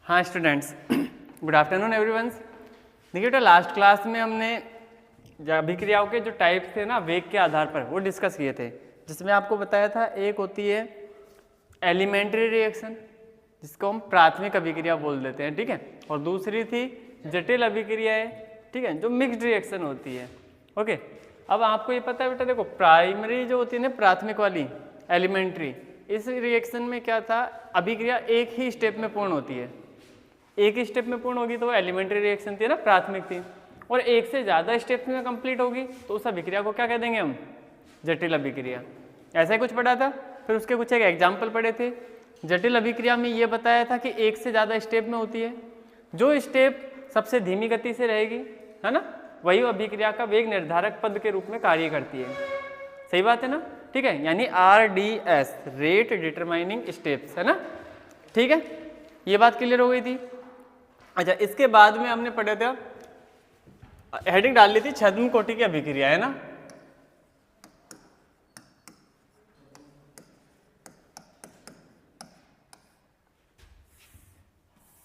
हाँ students, good afternoon everyone. देखिए बेटा, लास्ट क्लास में हमने अभिक्रियाओं के जो टाइप्स थे ना वेग के आधार पर वो डिस्कस किए थे, जिसमें आपको बताया था एक होती है एलिमेंट्री रिएक्शन जिसको हम प्राथमिक अभिक्रिया बोल देते हैं, ठीक है, और दूसरी थी जटिल अभिक्रियाएं, ठीक है, जो मिक्स्ड रिएक्शन होती है। ओके, अब आपको ये पता है बेटा, देखो प्राइमरी जो होती है ना प्राथमिक वाली एलिमेंट्री, इस रिएक्शन में क्या था, अभिक्रिया एक ही स्टेप में पूर्ण होती है, एक ही स्टेप में पूर्ण होगी तो वो एलिमेंट्री रिएक्शन थी ना, प्राथमिक थी, और एक से ज़्यादा स्टेप्स में कंप्लीट होगी तो उस अभिक्रिया को क्या कह देंगे हम, जटिल अभिक्रिया। ऐसा ही कुछ पढ़ा था, फिर उसके कुछ एक एग्जाम्पल पढ़े थे। जटिल अभिक्रिया में ये बताया था कि एक से ज़्यादा स्टेप में होती है, जो स्टेप सबसे धीमी गति से रहेगी, है ना, वही अभिक्रिया का वेग निर्धारक पद के रूप में कार्य करती है। सही बात है ना, ठीक है, यानी RDS, रेट डिटरमाइनिंग स्टेप्स, है ना, ठीक है, ये बात क्लियर हो गई थी। अच्छा, इसके बाद में हमने पढ़ा था, हेडिंग डाल ली थी छद्म कोटि की अभिक्रिया, है ना।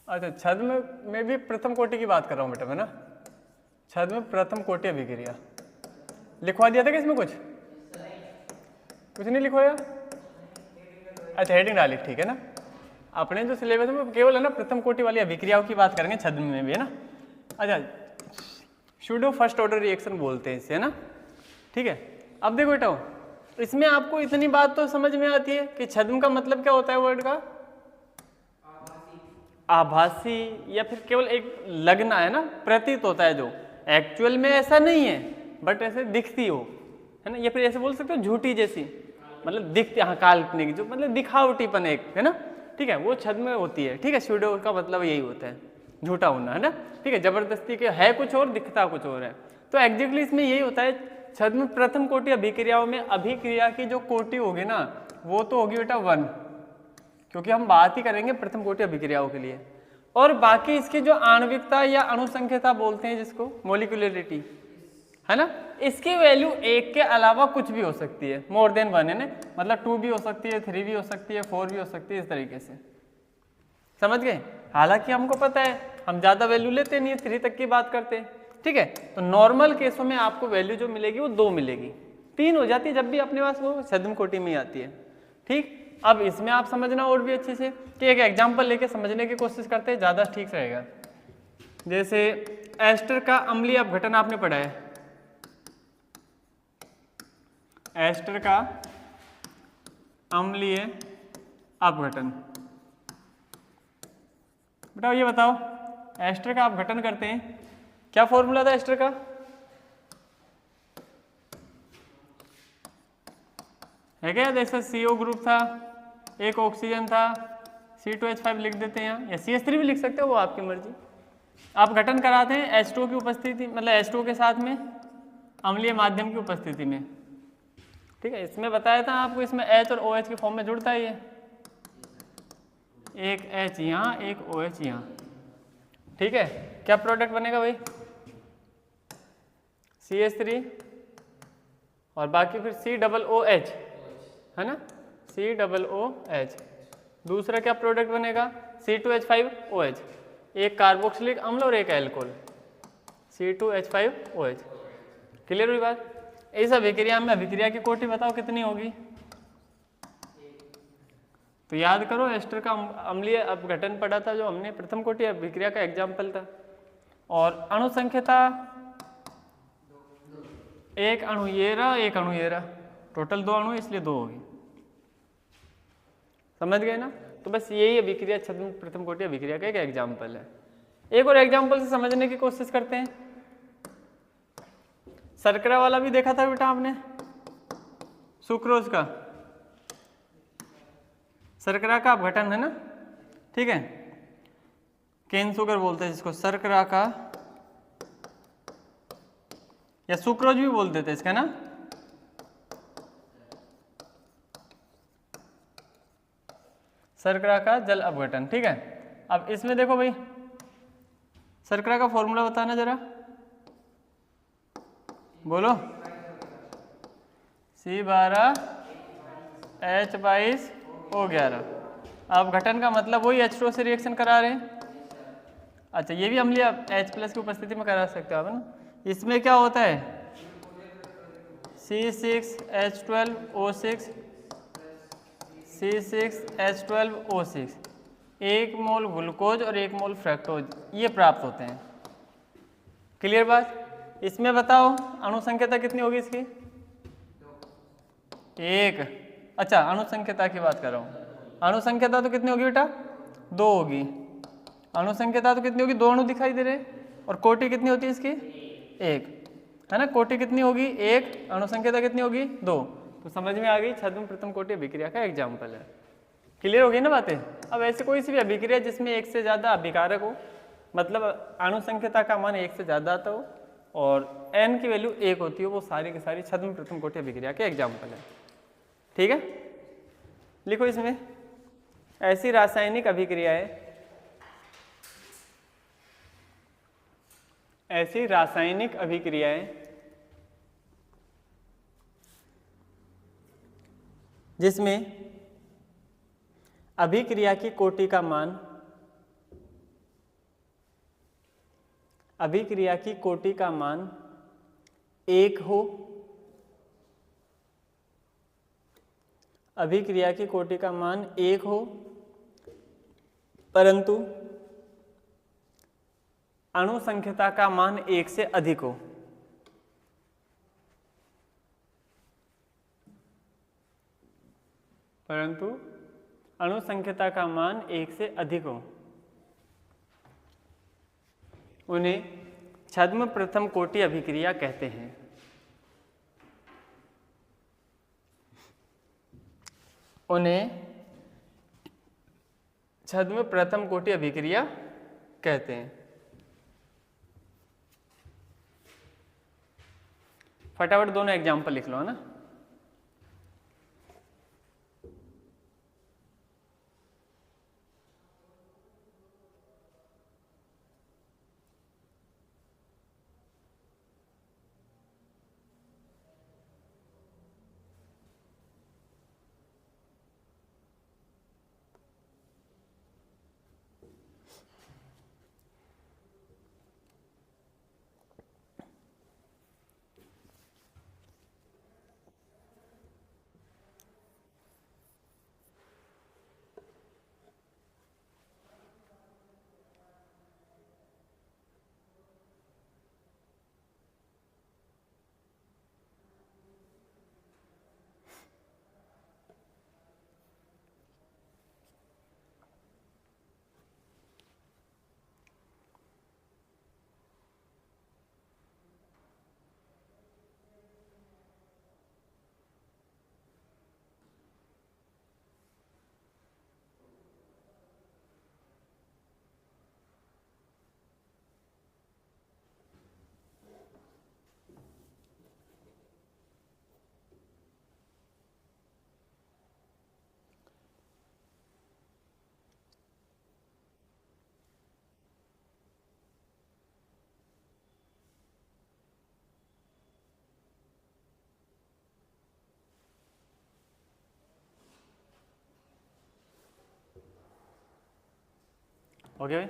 अच्छा, छद्म में भी प्रथम कोटि की बात कर रहा हूं बेटा मैं ना, छद्म में प्रथम कोटि अभिक्रिया लिखवा दिया था कि इसमें कुछ नहीं लिखवाया। अच्छा, हेडिंग डाली, ठीक है ना। अपने जो सिलेबस में केवल है ना प्रथम कोटि वाली अभिक्रियाओं की बात करेंगे, छद्म में भी, है ना। अच्छा, सूडो फर्स्ट ऑर्डर रिएक्शन बोलते हैं इसे, है ना, ठीक है। अब देखो बेटा, इसमें आपको इतनी बात तो समझ में आती है कि छद्म का मतलब क्या होता है वर्ड का, आभासी, या फिर केवल एक लगना, है ना, प्रतीत होता है, जो एक्चुअल में ऐसा नहीं है बट ऐसे दिखती हो, है ना, या फिर ऐसे बोल सकते हो झूठी जैसी, मतलब दिखती, हाँ काल्पनिक, जो मतलब दिखावटीपन एक, है ना, ठीक है, वो छद्म में होती है, ठीक है। सूडो का मतलब यही होता है, झूठा होना, है ना, ठीक है, जबरदस्ती के है कुछ और दिखता कुछ और है। तो एग्जैक्टली इसमें यही होता है, छद्म प्रथम कोटि अभिक्रियाओं में अभिक्रिया की जो कोटि होगी ना वो तो होगी बेटा 1, क्योंकि हम बात ही करेंगे प्रथम कोटि अभिक्रियाओं के लिए, और बाकी इसकी जो आणविकता या अणुसंख्यता बोलते हैं जिसको मोलिकुलरिटी, है ना, इसकी वैल्यू 1 के अलावा कुछ भी हो सकती है, मोर देन 1, है ना, मतलब 2 भी हो सकती है, 3 भी हो सकती है, 4 भी हो सकती है, इस तरीके से, समझ गए। हालांकि हमको पता है हम ज्यादा वैल्यू लेते नहीं है, 3 तक की बात करते हैं, ठीक है। तो नॉर्मल केसों में आपको वैल्यू जो मिलेगी वो 2 मिलेगी, 3 हो जाती है जब भी अपने पास वो छद्म कोटि में आती है, ठीक। अब इसमें आप समझना और भी अच्छे से कि एक एग्जाम्पल लेके समझने की कोशिश करते हैं, ज्यादा ठीक रहेगा। जैसे एस्टर का अम्लीय अपघटन आपने पढ़ा है, एस्टर का अम्लीय अपघटन, बेटा ये बताओ एस्टर का अपघटन करते हैं, क्या फॉर्मूला था एस्टर का, है क्या, जैसे CO ग्रुप था, एक ऑक्सीजन था, C2H5 लिख देते हैं यहाँ, या CH3 भी लिख सकते हो, वो आपकी मर्जी। आप गठन कराते हैं H2 की उपस्थिति, मतलब H2 के साथ में अम्लीय माध्यम की उपस्थिति में, ठीक है। इसमें बताया था आपको, इसमें H और OH के फॉर्म में जुड़ता है ये, एक H यहाँ, एक OH यहाँ, ठीक है। क्या प्रोडक्ट बनेगा भाई, CH3 और बाकी फिर COOH, है ना, COOH। दूसरा क्या प्रोडक्ट बनेगा, C2H5OH, एक कार्बोक्सिलिक अम्ल और एक अल्कोहल, C2H5OH। क्लियर हुई बात। इस अभिक्रिया में अभिक्रिया की कोटि बताओ कितनी होगी, तो याद करो एस्टर का अम्लीय अपघटन पढ़ा था जो हमने, प्रथम कोटि अभिक्रिया का एग्जाम्पल था। और अणुसंख्यता, एक अणु ये रहा, एक अणु ये रहा, टोटल 2 अणु, इसलिए 2 होगी, समझ गए ना। तो बस यही अभिक्रिया छद्म प्रथम कोटि अभिक्रिया का एक एग्जाम्पल है। एक और एग्जाम्पल से समझने की कोशिश करते हैं, शर्करा वाला भी देखा था बेटा आपने, सुक्रोज का, शर्करा का अपघटन, है ना, ठीक है, केन शुगर बोलते हैं जिसको, शर्करा का, या सुक्रोज भी बोल देते हैं इसका ना, शर्करा का जल अपघटन, ठीक है। अब इसमें देखो भाई, शर्करा का फॉर्मूला बताना जरा, बोलो, C12 H22O11। अब घटन का मतलब वही H2 से रिएक्शन करा रहे हैं, अच्छा ये भी अम्लीय H+ की उपस्थिति में करा सकते हो आप, है ना। इसमें क्या होता है C6H12O6 C6H12O6, 1 मोल ग्लूकोज और 1 मोल फ्रक्टोज ये प्राप्त होते हैं। क्लियर बात। इसमें बताओ अणु संख्यता कितनी होगी इसकी? 1। अच्छा अणु संख्यता की बात कर रहा हूँ। अणु संख्यता तो कितनी होगी बेटा? 2 होगी। अणु संख्यता तो कितनी होगी? 2 अणु दिखाई दे रहे। और कोटि कितनी होती है इसकी? 1, है ना। कोटि कितनी होगी? 1। अणु संख्यता कितनी होगी? 2। तो समझ में आ गई छद्म प्रथम कोटि अभिक्रिया का एग्जाम्पल है। क्लियर हो गई ना बातें। अब ऐसे कोई सी भी अभिक्रिया जिसमें 1 से ज़्यादा अभिकारक हो, मतलब अणु संख्यता का मान 1 से ज़्यादा आता हो और n की वैल्यू 1 होती है, वो सारी की सारी छद्म प्रथम कोटि अभिक्रिया के एग्जाम्पल है। ठीक है, लिखो इसमें ऐसी रासायनिक अभिक्रियाएं, ऐसी रासायनिक अभिक्रियाएं जिसमें अभिक्रिया की कोटि का मान, अभिक्रिया की कोटि का मान 1 हो, अभिक्रिया की कोटि का मान 1 हो, परंतु अणु संख्यता का मान 1 से अधिक हो। परंतु अणु संख्यता का मान 1 से अधिक हो, उन्हें छद्म प्रथम कोटि अभिक्रिया कहते हैं। उन्हें छद्म प्रथम कोटि अभिक्रिया कहते हैं। फटाफट दोनों एग्जाम्पल लिख लो, है ना। ओके भाई,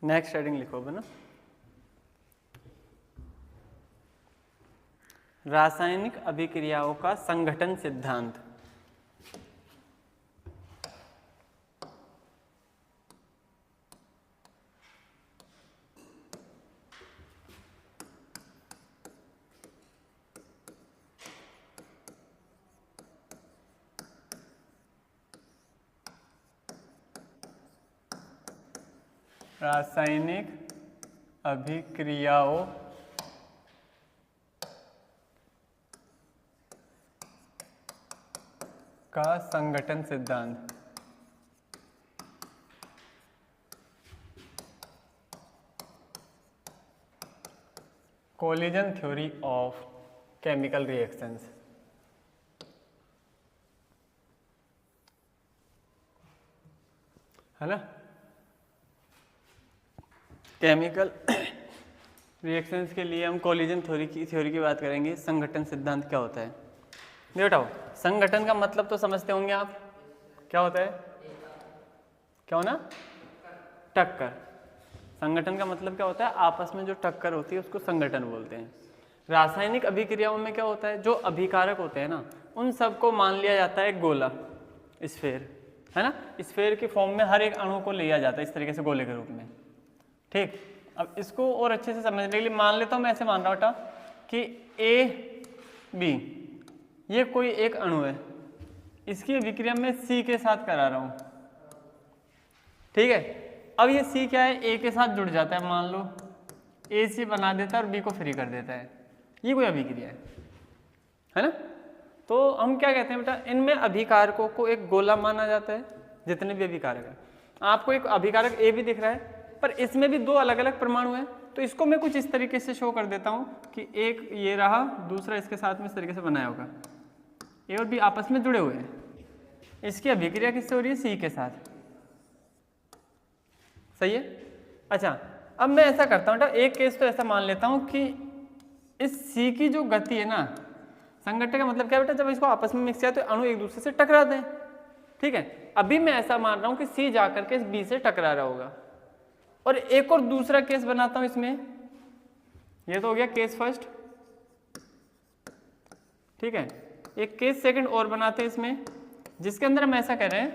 नेक्स्ट हेडिंग लिखो ना, रासायनिक अभिक्रियाओं का संगठन सिद्धांत। रासायनिक अभिक्रियाओं का संगठन सिद्धांत। Collision theory of chemical reactions, है ना। केमिकल रिएक्शंस के लिए हम कोलिजन थ्योरी की बात करेंगे। संगठन सिद्धांत क्या होता है? नहीं बताओ, संगठन का मतलब तो समझते होंगे आप, क्या होता है? क्या होना? टक्कर। संगठन का मतलब क्या होता है? आपस में जो टक्कर होती है उसको संगठन बोलते हैं। रासायनिक अभिक्रियाओं में क्या होता है? जो अभिकारक होते हैं ना, उन सबको मान लिया जाता है गोला, स्फेयर, है ना। स्फेयर की फॉर्म में हर एक अणु को लिया जाता है इस तरीके से गोले के रूप में। ठीक, अब इसको और अच्छे से समझने के लिए मान लेता हूँ, मैं ऐसे मान रहा बेटा कि ए बी ये कोई एक अणु है, इसकी अभिक्रिया मैं सी के साथ करा रहा हूँ। ठीक है, अब ये सी क्या है? ए के साथ जुड़ जाता है, मान लो ए सी बना देता है और बी को फ्री कर देता है, ये कोई अभिक्रिया है ना। तो हम क्या कहते हैं बेटा, इनमें अभिकारकों को एक गोला माना जाता है, जितने भी अभिकारक है। आपको एक अभिकारक ए भी दिख रहा है, पर इसमें भी दो अलग अलग परमाणु हैं, तो इसको मैं कुछ इस तरीके से शो कर देता हूँ कि एक ये रहा, दूसरा इसके साथ में इस तरीके से बनाया होगा, ए और बी आपस में जुड़े हुए हैं। इसकी अभिक्रिया किससे हो रही है? सी के साथ। सही है। अच्छा, अब मैं ऐसा करता हूँ, एक केस तो ऐसा मान लेता हूँ कि इस सी की जो गति है ना, संगठन का मतलब क्या बेटा, जब इसको आपस में मिक्स किया तो अणु एक दूसरे से टकराते हैं। ठीक है, अभी मैं ऐसा मान रहा हूँ कि सी जाकर के इस बी से टकरा रहा होगा, और एक और दूसरा केस बनाता हूं इसमें। ये तो हो गया केस फर्स्ट। ठीक है, एक केस सेकंड और बनाते हैं इसमें, जिसके अंदर हम ऐसा कह रहे हैं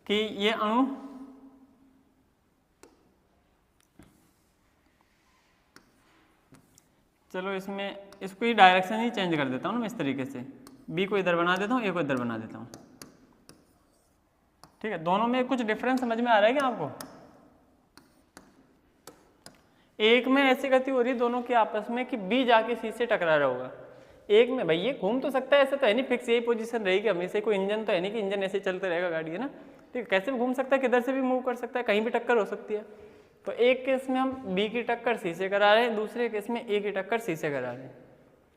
कि ये अणु चलो इसमें इसको ही डायरेक्शन ही चेंज कर देता हूँ ना मैं, इस तरीके से बी को इधर बना देता हूँ, ए को इधर बना देता हूँ। ठीक है, दोनों में कुछ डिफरेंस समझ में आ रहा है क्या आपको? एक में ऐसी गति हो रही है दोनों के आपस में कि बी जाके सी से टकरा रहा होगा, एक में भाई ये घूम तो सकता है, ऐसा तो है नहीं फिक्स यही पोजीशन रहेगी हमेशा, कोई इंजन तो है नहीं कि इंजन ऐसे चलते रहेगा गाड़ी, है ना। ठीक है, कैसे भी घूम सकता है, किधर से भी मूव कर सकता है, कहीं भी टक्कर हो सकती है। तो एक केस में हम बी की टक्कर सी से करा रहे हैं, दूसरे केस में ए की टक्कर सी से करा रहे हैं।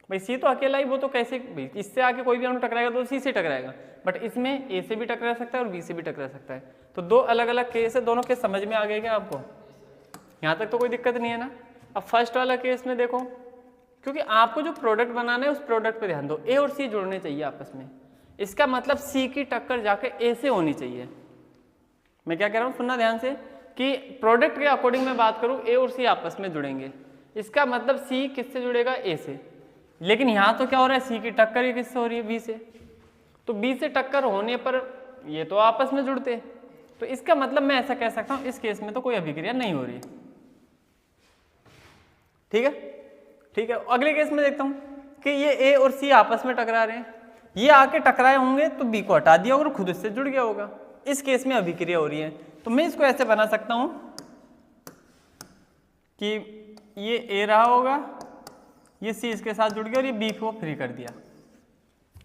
भाई सी तो अकेला ही, वो तो कैसे भाई इससे आके कोई भी अणु टकराएगा तो सी से टकराएगा, बट इसमें ए से भी टकरा सकता है और बी से भी टकरा सकता है। तो दो अलग अलग केस है, दोनों केस समझ में आ गए क्या आपको? यहाँ तक तो कोई दिक्कत नहीं है ना। अब फर्स्ट वाला केस में देखो, क्योंकि आपको जो प्रोडक्ट बनाना है उस प्रोडक्ट पे ध्यान दो, ए और सी जुड़ने चाहिए आपस में, इसका मतलब सी की टक्कर जाके ए से होनी चाहिए। मैं क्या कह रहा हूँ, सुनना ध्यान से, कि प्रोडक्ट के अकॉर्डिंग मैं बात करूँ, ए और सी आपस में जुड़ेंगे, इसका मतलब सी किससे जुड़ेगा? ए से। लेकिन यहाँ तो क्या हो रहा है, सी की टक्कर ही किससे हो रही है? बी से। तो बी से टक्कर होने पर ये तो आपस में जुड़ते, तो इसका मतलब मैं ऐसा कह सकता हूँ इस केस में तो कोई अभिक्रिया नहीं हो रही। ठीक है, ठीक है। अगले केस में देखता हूं कि ये ए और सी आपस में टकरा रहे हैं, ये आके टकराए होंगे तो बी को हटा दिया और खुद इससे जुड़ गया होगा, इस केस में अभिक्रिया हो रही है। तो मैं इसको ऐसे बना सकता हूं कि ये ए रहा होगा, ये सी इसके साथ जुड़ गया और ये बी को फ्री कर दिया,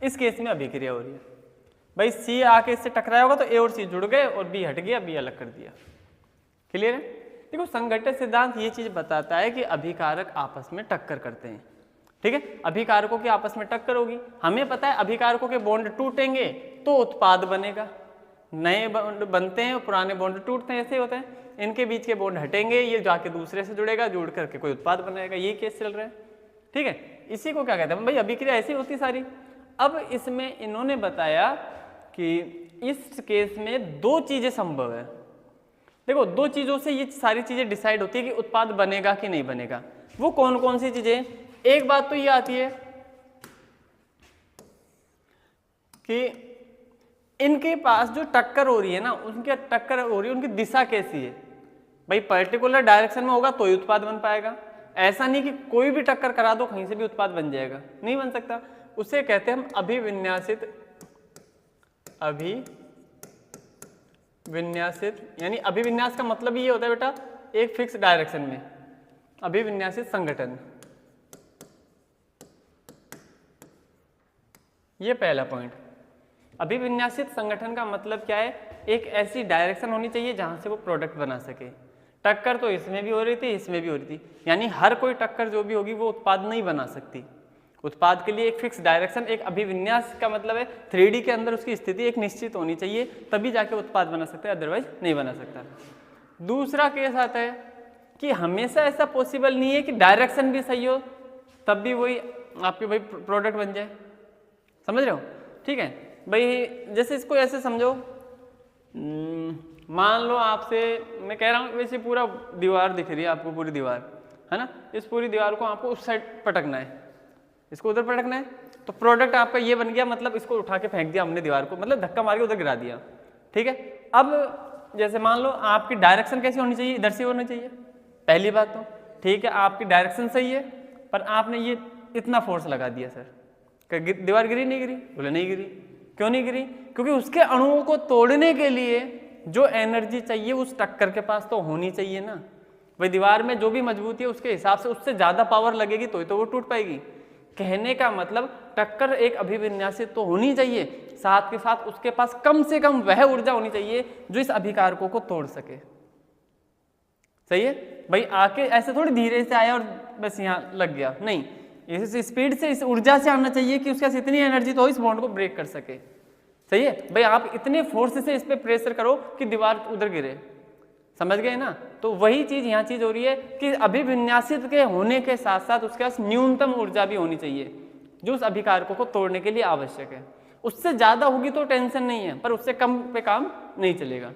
इस केस में अभिक्रिया हो रही है। भाई सी आके इससे टकराया होगा तो ए और सी जुड़ गए और बी हट गया, बी अलग कर दिया। क्लियर है? देखो, संघटन सिद्धांत ये चीज बताता है कि अभिकारक आपस में टक्कर करते हैं। ठीक है, अभिकारकों की आपस में टक्कर होगी, हमें पता है अभिकारकों के बॉन्ड टूटेंगे तो उत्पाद बनेगा, नए बॉन्ड बनते हैं और पुराने बॉन्ड टूटते हैं, ऐसे होता है। इनके बीच के बॉन्ड हटेंगे, ये जाके दूसरे से जुड़ेगा, जुड़ करके कोई उत्पाद बनाएगा, ये केस चल रहा है। ठीक है, इसी को क्या कहते हैं भाई, अभिक्रिया ऐसी होती सारी। अब इसमें इन्होंने बताया कि इस केस में दो चीजें संभव है। देखो, दो चीजों से ये सारी चीजें डिसाइड होती है कि उत्पाद बनेगा कि नहीं बनेगा। वो कौन कौन सी चीजें? एक बात तो ये आती है कि इनके पास जो टक्कर हो रही है ना, उनकी टक्कर हो रही है, उनकी दिशा कैसी है। भाई पर्टिकुलर डायरेक्शन में होगा तो ही उत्पाद बन पाएगा, ऐसा नहीं कि कोई भी टक्कर करा दो कहीं से भी उत्पाद बन जाएगा, नहीं बन सकता। उसे कहते हैं हम अभिविन्यासित, यानी अभिविन्यास का मतलब ये होता है बेटा एक फिक्स डायरेक्शन में, अभिविन्यासित संगठन। ये पहला पॉइंट। अभिविन्यासित संगठन का मतलब क्या है? एक ऐसी डायरेक्शन होनी चाहिए जहां से वो प्रोडक्ट बना सके। टक्कर तो इसमें भी हो रही थी, इसमें भी हो रही थी, यानी हर कोई टक्कर जो भी होगी वो उत्पाद नहीं बना सकती। उत्पाद के लिए एक फिक्स डायरेक्शन, एक अभिविन्यास का मतलब है 3D के अंदर उसकी स्थिति एक निश्चित होनी चाहिए, तभी जाके उत्पाद बना सकता है, अदरवाइज नहीं बना सकता। दूसरा केस आता है कि हमेशा ऐसा पॉसिबल नहीं है कि डायरेक्शन भी सही हो तब भी वही आपके भाई प्रोडक्ट बन जाए। समझ रहे हो? ठीक है भाई, जैसे इसको ऐसे समझो, मान लो आपसे मैं कह रहा हूँ, वैसे पूरा दीवार दिख रही है आपको, पूरी दीवार है ना, इस पूरी दीवार को आपको उस साइड पटकना है, इसको उधर पटकना है, तो प्रोडक्ट आपका ये बन गया, मतलब इसको उठा के फेंक दिया हमने दीवार को, मतलब धक्का मार के उधर गिरा दिया। ठीक है, अब जैसे मान लो आपकी डायरेक्शन कैसी होनी चाहिए, इधर से होनी चाहिए पहली बात तो। ठीक है, आपकी डायरेक्शन सही है, पर आपने ये इतना फोर्स लगा दिया सर, दीवार गिरी नहीं गिरी? बोले नहीं गिरी। क्यों नहीं गिरी? क्योंकि उसके अणुओं को तोड़ने के लिए जो एनर्जी चाहिए उस टक्कर के पास तो होनी चाहिए ना। भाई दीवार में जो भी मजबूती है उसके हिसाब से उससे ज्यादा पावर लगेगी तो वो टूट पाएगी। कहने का मतलब टक्कर एक अभिविन्यासित तो होनी चाहिए, साथ के साथ उसके पास कम से कम वह ऊर्जा होनी चाहिए जो इस अभिकारकों को तोड़ सके। सही है भाई, आके ऐसे थोड़ी धीरे से आया और बस यहाँ लग गया, नहीं, इस स्पीड से, इस ऊर्जा से आना चाहिए कि उसके पास इतनी एनर्जी तो इस बॉन्ड को ब्रेक कर सके। सही है भाई, आप इतने फोर्स से इस पे प्रेशर करो कि दीवार उधर गिरे। समझ गए ना? तो वही चीज यहाँ चीज हो रही है कि अभिविन्यासित के होने के साथ साथ उसके पास न्यूनतम ऊर्जा भी होनी चाहिए जो उस अभिकारकों को तोड़ने के लिए आवश्यक है। उससे ज्यादा होगी तो टेंशन नहीं है, पर उससे कम पे काम नहीं चलेगा।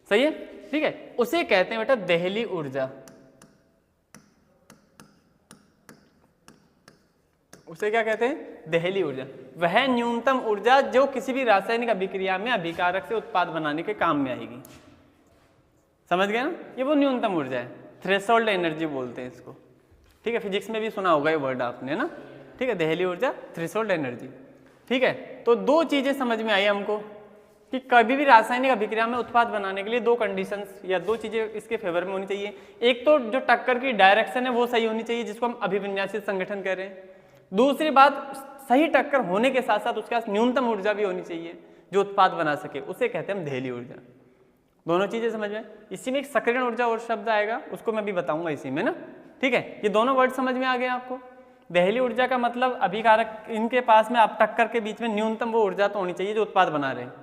सही है? ठीक है, उसे कहते हैं बेटा देहली ऊर्जा। उसे क्या कहते हैं? देहली ऊर्जा। वह न्यूनतम ऊर्जा जो किसी भी रासायनिक अभिक्रिया में अभिकारक से उत्पाद बनाने के काम में आएगी। समझ गए ना? ये वो न्यूनतम ऊर्जा है, थ्रेशोल्ड एनर्जी बोलते हैं इसको। ठीक है, फिजिक्स में भी सुना होगा ये वर्ड आपने ना। ठीक है, देहली ऊर्जा, थ्रेशोल्ड एनर्जी। ठीक है, तो दो चीजें समझ में आई हमको कि कभी भी रासायनिक अभिक्रिया में उत्पाद बनाने के लिए दो कंडीशंस या दो चीजें इसके फेवर में होनी चाहिए। एक तो जो टक्कर की डायरेक्शन है वो सही होनी चाहिए, जिसको हम अभिविन्यासित संगठन कह रहे हैं। दूसरी बात, सही टक्कर होने के साथ साथ उसके पास न्यूनतम ऊर्जा भी होनी चाहिए जो उत्पाद बना सके, उसे कहते हैं हम देहली ऊर्जा। दोनों चीजें समझ में। इसी में एक सक्रियण ऊर्जा और शब्द आएगा, उसको मैं भी बताऊंगा इसी में ना। ठीक है, ये दोनों वर्ड समझ में आ गए आपको। देहली ऊर्जा का मतलब अभिकारक, इनके पास में आप टक्कर के बीच में न्यूनतम वो ऊर्जा तो होनी चाहिए जो उत्पाद बना रहे हैं।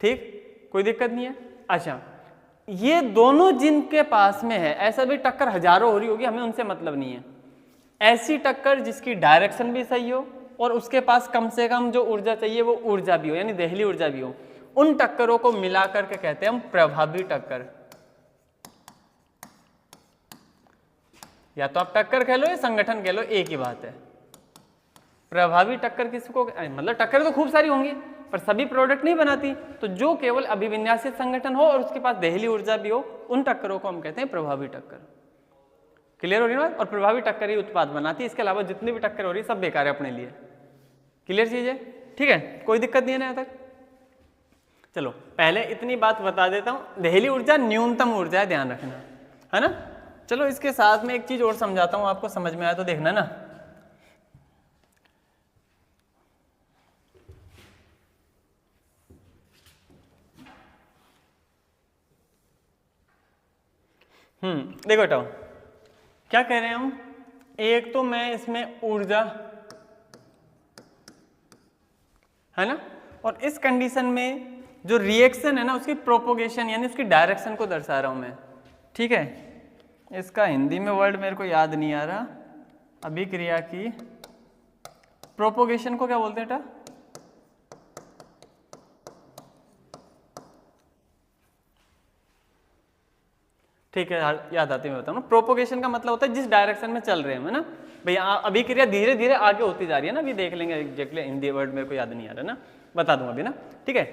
ठीक, कोई दिक्कत नहीं है। अच्छा, ये दोनों जिनके पास में है, ऐसा भी टक्कर हजारों हो रही होगी, हमें उनसे मतलब नहीं है। ऐसी टक्कर जिसकी डायरेक्शन भी सही हो और उसके पास कम से कम जो ऊर्जा चाहिए वो ऊर्जा भी हो, यानी देहली ऊर्जा भी हो, उन टक्करों को मिलाकर के कहते हैं हम प्रभावी टक्कर। या तो आप टक्कर कह लो या संगठन कह लो, एक ही बात है। प्रभावी टक्कर किसको, मतलब टक्कर तो खूब सारी होंगी पर सभी प्रोडक्ट नहीं बनाती, तो जो केवल अभिविन्यासित संगठन हो और उसके पास देहली ऊर्जा भी हो, उन टक्करों को हम कहते हैं प्रभावी टक्कर। क्लियर हो रही है? और प्रभावी टक्कर ही उत्पाद बनाती है, इसके अलावा जितनी भी टक्कर हो रही है सब बेकार है अपने लिए। क्लियर चीज है? ठीक है, कोई दिक्कत नहीं है ना यहाँ तक? चलो पहले इतनी बात बता देता हूँ, देहली ऊर्जा न्यूनतम ऊर्जा है, ध्यान रखना है ना। चलो इसके साथ में एक चीज और समझाता हूँ, आपको समझ में आया तो देखना ना। देखो बेटा क्या कह रहे हैं हम, एक तो मैं इसमें ऊर्जा है ना, और इस कंडीशन में जो रिएक्शन है ना उसकी प्रोपोगेशन यानी उसकी डायरेक्शन को दर्शा रहा हूं मैं। ठीक है, इसका हिंदी में वर्ड मेरे को याद नहीं आ रहा। अभिक्रिया की प्रोपोगेशन को क्या बोलते हैं बेटा? ठीक है, याद आती है, मैं बताऊँ ना। प्रोपोगेशन का मतलब होता है जिस डायरेक्शन में चल रहे हैं, है ना भैया। अभिक्रिया धीरे धीरे आगे होती जा रही है ना, अभी देख लेंगे एग्जैक्टली, हिंदी वर्ड मेरे को याद नहीं आ रहा ना, बता दूंगा अभी ना। ठीक है,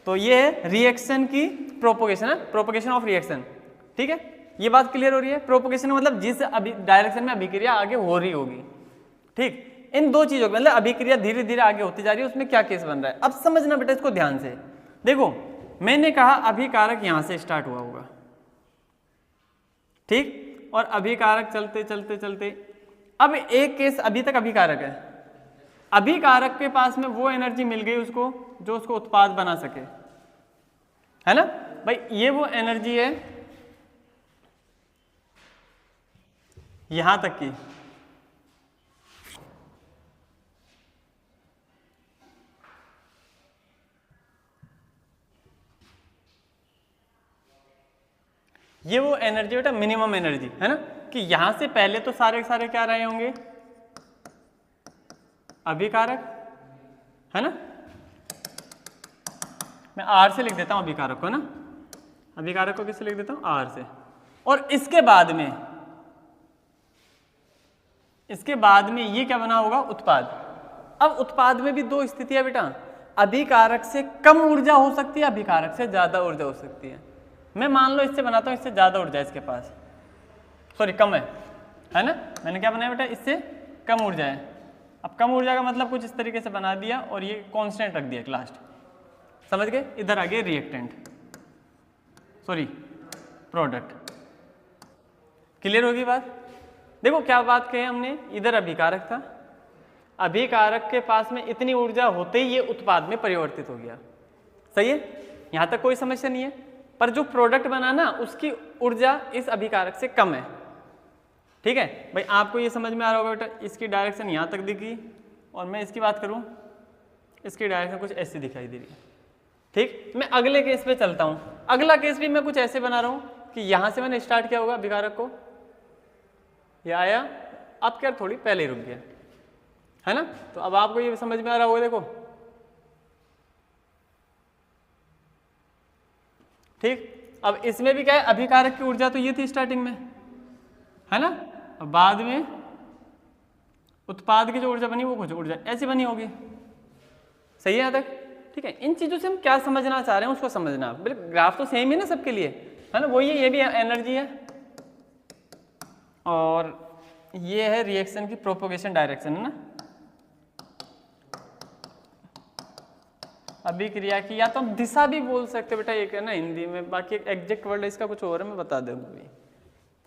तो ये है रिएक्शन की प्रोपोगेशन है, प्रोपोगेशन ऑफ रिएक्शन। ठीक है, ये बात क्लियर हो रही है? प्रोपोगेशन मतलब जिस डायरेक्शन में अभिक्रिया आगे हो रही होगी। ठीक, इन दो चीजों का मतलब अभिक्रिया धीरे धीरे आगे होती जा रही है, उसमें क्या केस बन रहा है अब समझना बेटा इसको ध्यान से। देखो मैंने कहा अभिकारक यहां से स्टार्ट हुआ होगा, ठीक, और अभिकारक चलते चलते चलते, अब एक केस अभी तक अभिकारक है, अभिकारक के पास में वो एनर्जी मिल गई उसको जो उसको उत्पाद बना सके, है ना भाई। ये वो एनर्जी है यहां तक की, ये वो एनर्जी बेटा मिनिमम एनर्जी है ना, कि यहां से पहले तो सारे के सारे क्या रहे होंगे, अभिकारक है ना। मैं आर से लिख देता हूं अभिकारक को ना, अभिकारक को किससे लिख देता हूं, आर से। और इसके बाद में ये क्या बना होगा, उत्पाद। अब उत्पाद में भी दो स्थितियां बेटा, अभिकारक से कम ऊर्जा हो सकती है, अभिकारक से ज्यादा ऊर्जा हो सकती है। मैं मान लो इससे बनाता हूं, इससे ज्यादा ऊर्जा है इसके पास, सॉरी कम है ना। मैंने क्या बनाया बेटा, इससे कम ऊर्जा है। अब कम ऊर्जा का मतलब कुछ इस तरीके से बना दिया और ये कांस्टेंट रख दिया लास्ट, समझ गए। इधर आ गए रिएक्टेंट, सॉरी प्रोडक्ट। क्लियर होगी बात। देखो क्या बात कही हमने, इधर अभिकारक था, अभिकारक के पास में इतनी ऊर्जा होते ही ये उत्पाद में परिवर्तित हो गया, सही है, यहां तक कोई समस्या नहीं है। पर जो प्रोडक्ट बना ना उसकी ऊर्जा इस अभिकारक से कम है, ठीक है भाई। आपको ये समझ में आ रहा होगा बेटा, इसकी डायरेक्शन यहां तक दिखी और मैं इसकी बात करूं, इसकी डायरेक्शन कुछ ऐसी दिखाई दे रही है, ठीक। मैं अगले केस पे चलता हूं, अगला केस भी मैं कुछ ऐसे बना रहा हूं कि यहां से मैंने स्टार्ट किया होगा अभिकारक को, ये आया, अब क्या थोड़ी पहले रुक गया, है ना। तो अब आपको ये समझ में आ रहा होगा, देखो ठीक। अब इसमें भी क्या है, अभिकारक की ऊर्जा तो ये थी स्टार्टिंग में, है ना। अब बाद में उत्पाद की जो ऊर्जा बनी वो कुछ ऊर्जा ऐसी बनी होगी, सही है यहाँ तक, ठीक है। इन चीजों से हम क्या समझना चाह रहे हैं उसको समझना। बिल्कुल ग्राफ तो सेम ही ना सबके लिए, है ना, वही है, ये भी एनर्जी है और ये है रिएक्शन की प्रोपोगेशन डायरेक्शन, है ना। अभिक्रिया की या तो हम दिशा भी बोल सकते बेटा, एक है ना हिंदी में, बाकी एक एग्जैक्ट वर्ड इसका कुछ और है, मैं बता दूंगा अभी,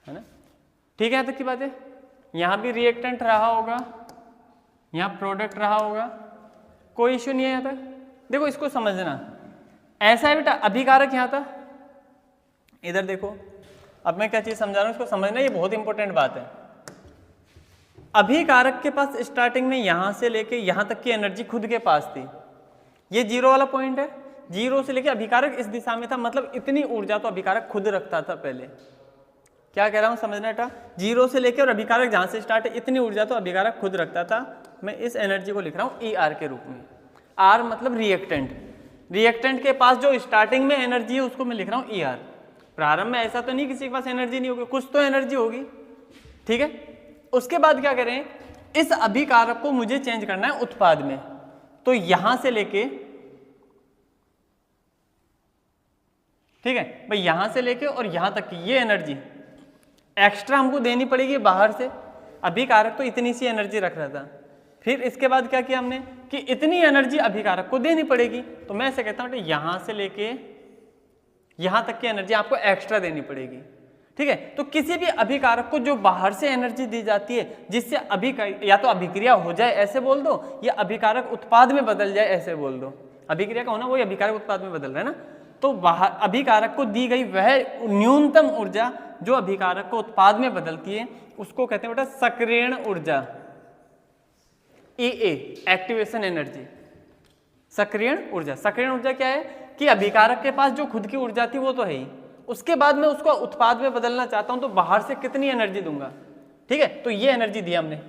है ना, ठीक है। यहाँ तक की बात है। यहाँ भी रिएक्टेंट रहा होगा, यहाँ प्रोडक्ट रहा होगा, कोई इश्यू नहीं है यहाँ तक। देखो इसको समझना ऐसा है बेटा, अभिकारक यहाँ था, इधर देखो। अब मैं क्या चीज समझा रहा हूँ, इसको समझना, ये बहुत इंपॉर्टेंट बात है। अभिकारक के पास स्टार्टिंग में यहां से लेके यहां तक की एनर्जी खुद के पास थी, ये जीरो वाला पॉइंट है, जीरो से लेके अभिकारक इस दिशा में था, मतलब इतनी ऊर्जा तो अभिकारक खुद रखता था पहले। क्या कह रहा हूं समझना बेटा, जीरो से लेके और अभिकारक जहां से स्टार्ट है इतनी ऊर्जा तो अभिकारक खुद रखता था। मैं इस एनर्जी को लिख रहा हूं ई आर के रूप में, आर मतलब रिएक्टेंट, रिएक्टेंट के पास जो स्टार्टिंग में एनर्जी है उसको मैं लिख रहा हूं ई आर। प्रारंभ में ऐसा तो नहीं किसी के पास एनर्जी नहीं होगी, कुछ तो एनर्जी होगी, ठीक है। उसके बाद क्या करें, इस अभिकारक को मुझे चेंज करना है उत्पाद में, तो यहां से लेके, ठीक है भाई, यहां से लेके और यहां तक की ये एनर्जी एक्स्ट्रा हमको देनी पड़ेगी बाहर से। अभिकारक तो इतनी सी एनर्जी रख रहा था, फिर इसके बाद क्या किया हमने कि इतनी एनर्जी अभिकारक को देनी पड़ेगी, तो मैं ऐसे कहता हूं कि यहां से लेके यहां तक की एनर्जी आपको एक्स्ट्रा देनी पड़ेगी, ठीक है। तो किसी भी अभिकारक को जो बाहर से एनर्जी दी जाती है जिससे या तो अभिक्रिया हो जाए ऐसे बोल दो, या अभिकारक उत्पाद में बदल जाए ऐसे बोल दो। अभिक्रिया का होना वही अभिकारक उत्पाद में बदल रहा है ना, तो बाहर अभिकारक को दी गई वह न्यूनतम ऊर्जा जो अभिकारक को उत्पाद में बदलती है उसको कहते हैं बेटा सक्रियण ऊर्जा, EA एक्टिवेशन एनर्जी। सक्रियण ऊर्जा, सक्रियण ऊर्जा क्या है कि अभिकारक के पास जो खुद की ऊर्जा थी वो तो है ही, उसके बाद मैं उसको उत्पाद में बदलना चाहता हूं तो बाहर से कितनी एनर्जी दूंगा, ठीक है। तो ये एनर्जी दी हमने,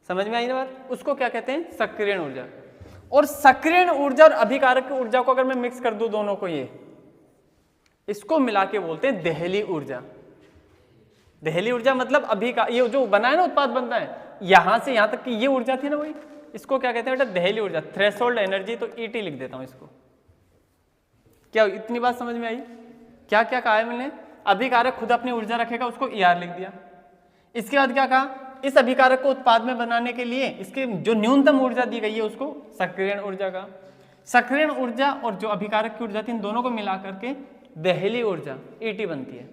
समझ में आई ना बात, उसको क्या कहते हैं सक्रियण ऊर्जा। और सक्रियण ऊर्जा और अभिकारक की ऊर्जा को अगर मैं मिक्स कर दूं दोनों को, ये इसको मिला के बोलते हैं देहली ऊर्जा। देहली ऊर्जा मतलब ये जो बना है ना उत्पाद बनता है, यहां से यहां तक की ये ऊर्जा थी ना वही, इसको क्या कहते हैं बेटा देहली ऊर्जा, थ्रेशोल्ड एनर्जी। तो ET लिख देता हूं इसको। क्या इतनी बात समझ में आई? क्या क्या कहा है मैंने, अभिकारक खुद अपनी ऊर्जा रखेगा उसको ER लिख दिया। इसके बाद क्या कहा, इस अभिकारक को उत्पाद में बनाने के लिए इसके जो न्यूनतम ऊर्जा दी गई है उसको सक्रियण ऊर्जा का। सक्रियण ऊर्जा और जो अभिकारक की ऊर्जा थी इन दोनों को मिला करके देहली ऊर्जा ET बनती है।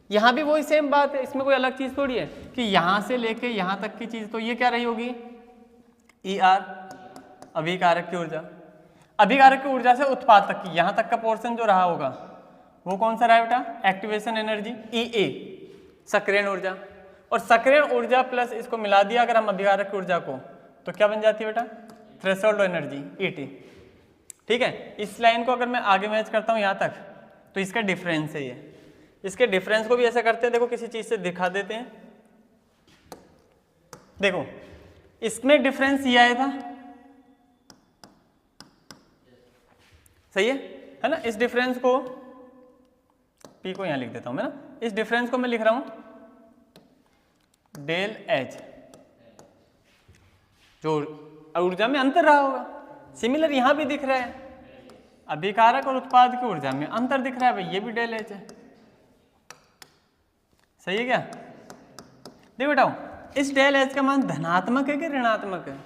यहां भी वही सेम बात है, इसमें कोई अलग चीज थोड़ी है कि यहां से लेके यहां तक की चीज, तो ये क्या रही होगी ER अभिकारक की ऊर्जा। अभिकारक की ऊर्जा से उत्पाद तक की यहां तक का पोर्शन जो रहा होगा वो कौन सा रहा है बेटा एक्टिवेशन एनर्जी EA सक्रियण ऊर्जा। और सक्रियण ऊर्जा प्लस इसको मिला दिया अगर हम अभिकारक की ऊर्जा को, तो क्या बन जाती है बेटा थ्रेशोल्ड एनर्जी ET, ठीक है। इस लाइन को अगर मैं आगे मैच करता हूं यहां तक तो इसका डिफरेंस है ये, इसके डिफरेंस को भी ऐसा करते हैं, देखो किसी चीज से दिखा देते हैं। देखो इसमें डिफरेंस ये आया था, सही है ना। इस डिफरेंस को P को यहां लिख देता हूं मैं ना, इस डिफरेंस को मैं लिख रहा हूं डेल H, जो ऊर्जा में अंतर रहा होगा। सिमिलर यहां भी दिख रहा है, अभिकारक और उत्पाद की ऊर्जा में अंतर दिख रहा है भाई, ये भी डेल H है, सही है क्या। देखो बेटाओ, इस डेल H का मान धनात्मक है कि ऋणात्मक है,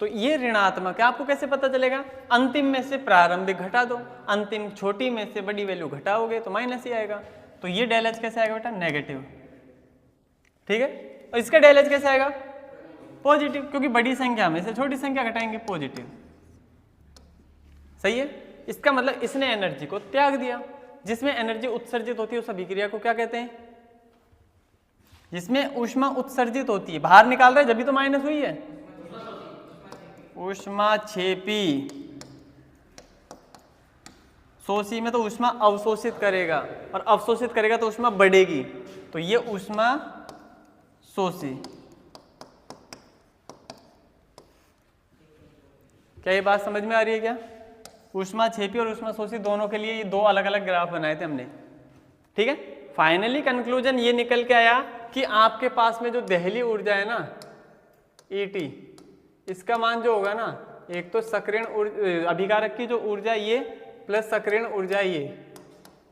तो ये ऋणात्मक है। आपको कैसे पता चलेगा, अंतिम में से प्रारंभिक घटा दो, अंतिम छोटी में से बड़ी वैल्यू घटाओगे तो माइनस ही आएगा। तो ये डेल H कैसे आएगा बेटा, नेगेटिव, ठीक है। और इसका डेल H कैसे आएगा, पॉजिटिव, क्योंकि बड़ी संख्या में से छोटी संख्या घटाएंगे पॉजिटिव, सही है। इसका मतलब इसने एनर्जी को त्याग दिया। जिसमें एनर्जी उत्सर्जित होती है उस अभिक्रिया को क्या कहते हैं, जिसमें ऊष्मा उत्सर्जित होती है, बाहर निकाल रहा है, जब भी तो माइनस हुई है, ऊष्मा क्षेपी। शोषी में तो ऊष्मा अवशोषित करेगा, और अवशोषित करेगा तो ऊष्मा बढ़ेगी, तो ये ऊष्मा शोषी। क्या ये बात समझ में आ रही है क्या। ऊष्मा क्षेपी और ऊष्मा शोषी दोनों के लिए ये दो अलग अलग ग्राफ बनाए थे हमने, ठीक है। फाइनली कंक्लूजन ये निकल के आया कि आपके पास में जो दहली ऊर्जा है ना ET, इसका मान जो होगा ना, एक तो सक्रियण अभिकारक की जो ऊर्जा ये प्लस सक्रियण ऊर्जा ये,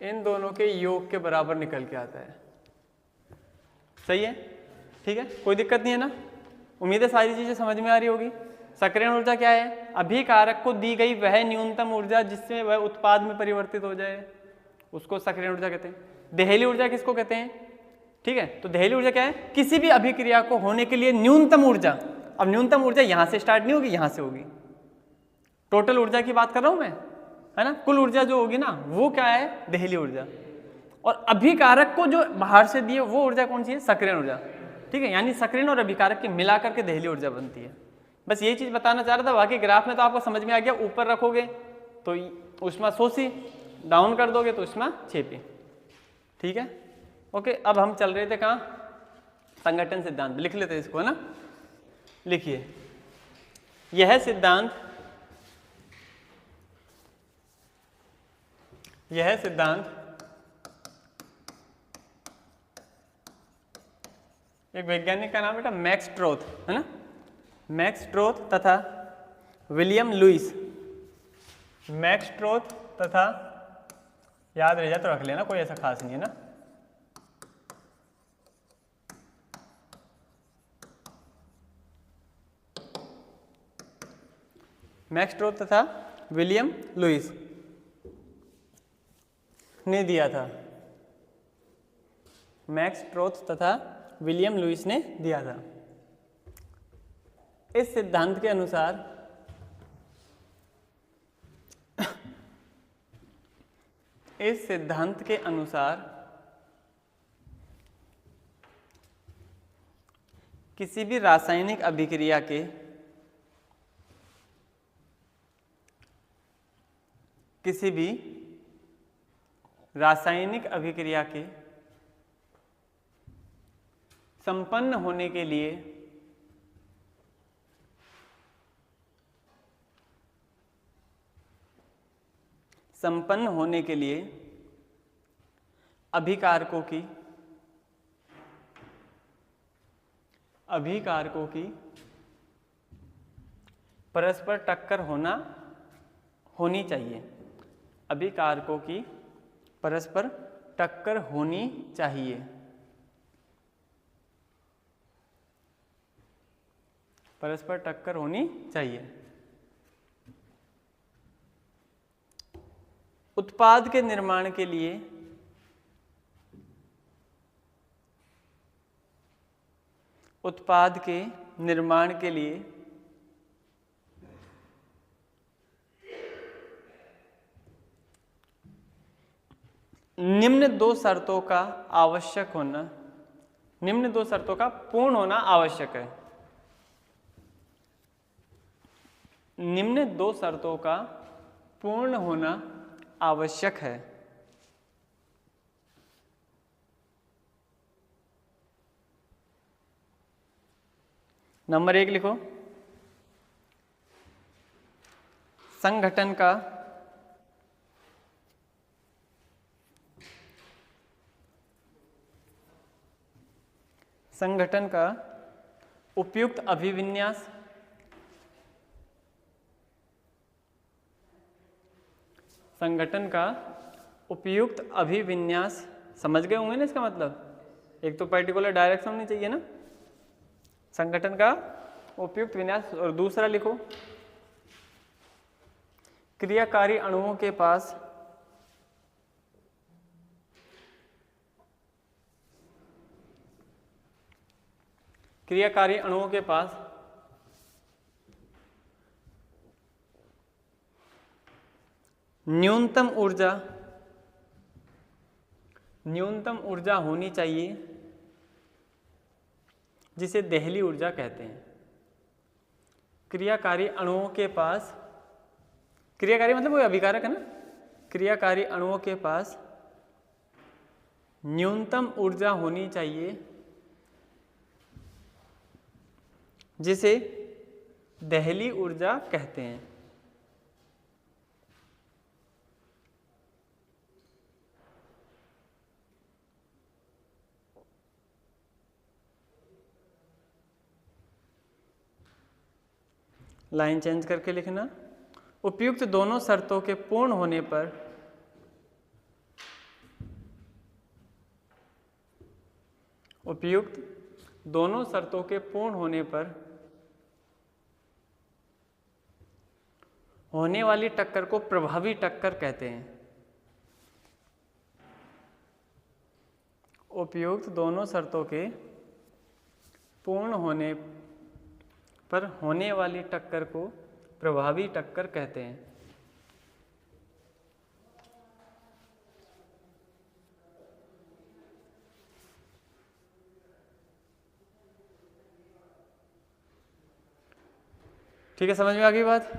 इन दोनों के योग के बराबर निकल के आता है, सही है, ठीक है। कोई दिक्कत नहीं है ना, उम्मीद है सारी चीजें समझ में आ रही होगी। सक्रियण ऊर्जा क्या है, अभिकारक को दी गई वह न्यूनतम ऊर्जा जिससे वह उत्पाद में परिवर्तित हो जाए, उसको सक्रियण ऊर्जा कहते हैं। देहली ऊर्जा किसको कहते हैं, ठीक है। तो देहली ऊर्जा क्या है, किसी भी अभिक्रिया को होने के लिए न्यूनतम ऊर्जा। अब न्यूनतम ऊर्जा यहां से स्टार्ट नहीं होगी, यहां से होगी। टोटल ऊर्जा की बात कर रहा हूं मैं, है ना। कुल ऊर्जा जो होगी ना वो क्या है, देहली ऊर्जा। और अभिकारक को जो बाहर से दिए वो ऊर्जा कौन सी है, सक्रियण ऊर्जा, ठीक है। यानी सक्रियण और अभिकारक के मिलाकर के देहली ऊर्जा बनती है। बस यही चीज बताना चाह रहा था। बाकी ग्राफ में तो आपको समझ में आ गया, ऊपर रखोगे तो ऊष्मा शोषी, डाउन कर दोगे तो ऊष्मा क्षेपी, ठीक है। ओके, अब हम चल रहे थे कहाँ, संगठन सिद्धांत। लिख लेते इसको, है ना। लिखिए, यह सिद्धांत एक वैज्ञानिक का नाम बेटा मैक्स ट्रोथ, है ना। मैक्स ट्रोथ तथा विलियम लुईस। मैक्स ट्रोथ तथा, याद रह जाए तो रख लेना, कोई ऐसा खास नहीं है ना। मैक्स ट्रोथ तथा विलियम लुईस ने दिया था। मैक्स ट्रोथ तथा विलियम लुईस ने दिया था। इस सिद्धांत के अनुसार किसी भी रासायनिक अभिक्रिया के संपन्न होने के लिए अभिकारकों की परस्पर टक्कर होनी चाहिए। अभिकारकों की परस्पर टक्कर होनी चाहिए। परस्पर टक्कर होनी चाहिए। उत्पाद के निर्माण के लिए निम्न दो शर्तों का पूर्ण होना आवश्यक है। निम्न दो शर्तों का पूर्ण होना आवश्यक है। नंबर 1 लिखो, संगठन का उपयुक्त अभिविन्यास, संगठन का उपयुक्त अभिविन्यास, समझ गए होंगे ना इसका मतलब, एक तो पर्टिकुलर डायरेक्शन होनी चाहिए ना, संगठन का उपयुक्त विन्यास। और दूसरा लिखो, क्रियाकारी अणुओं के पास न्यूनतम ऊर्जा होनी चाहिए, जिसे देहली ऊर्जा कहते हैं। क्रियाकारी अणुओं के पास, क्रियाकारी मतलब वो अभिकारक है ना, क्रियाकारी अणुओं के पास न्यूनतम ऊर्जा होनी चाहिए, जिसे देहली ऊर्जा कहते हैं। लाइन चेंज करके लिखना, उपयुक्त दोनों शर्तों के पूर्ण होने पर होने वाली टक्कर को प्रभावी टक्कर कहते हैं। उपयुक्त दोनों शर्तों के पूर्ण होने पर होने वाली टक्कर को प्रभावी टक्कर कहते हैं। ठीक है, समझ में आ गई बात?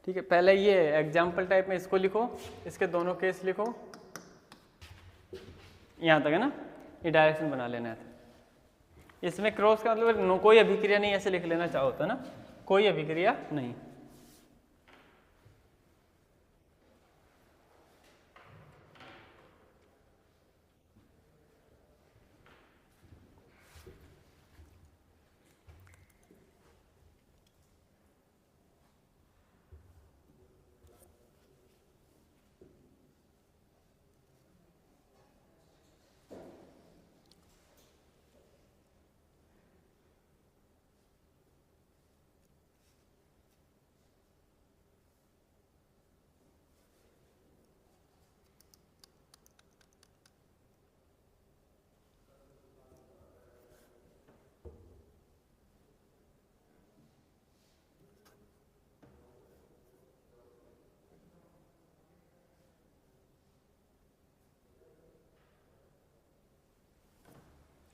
ठीक है, पहले ये एग्जाम्पल टाइप में इसको लिखो, इसके दोनों केस लिखो, यहाँ तक है ना, ये डायरेक्शन बना लेना है। इसमें क्रॉस का मतलब कोई अभिक्रिया नहीं, ऐसे लिख लेना चाहो तो ना, कोई अभिक्रिया नहीं।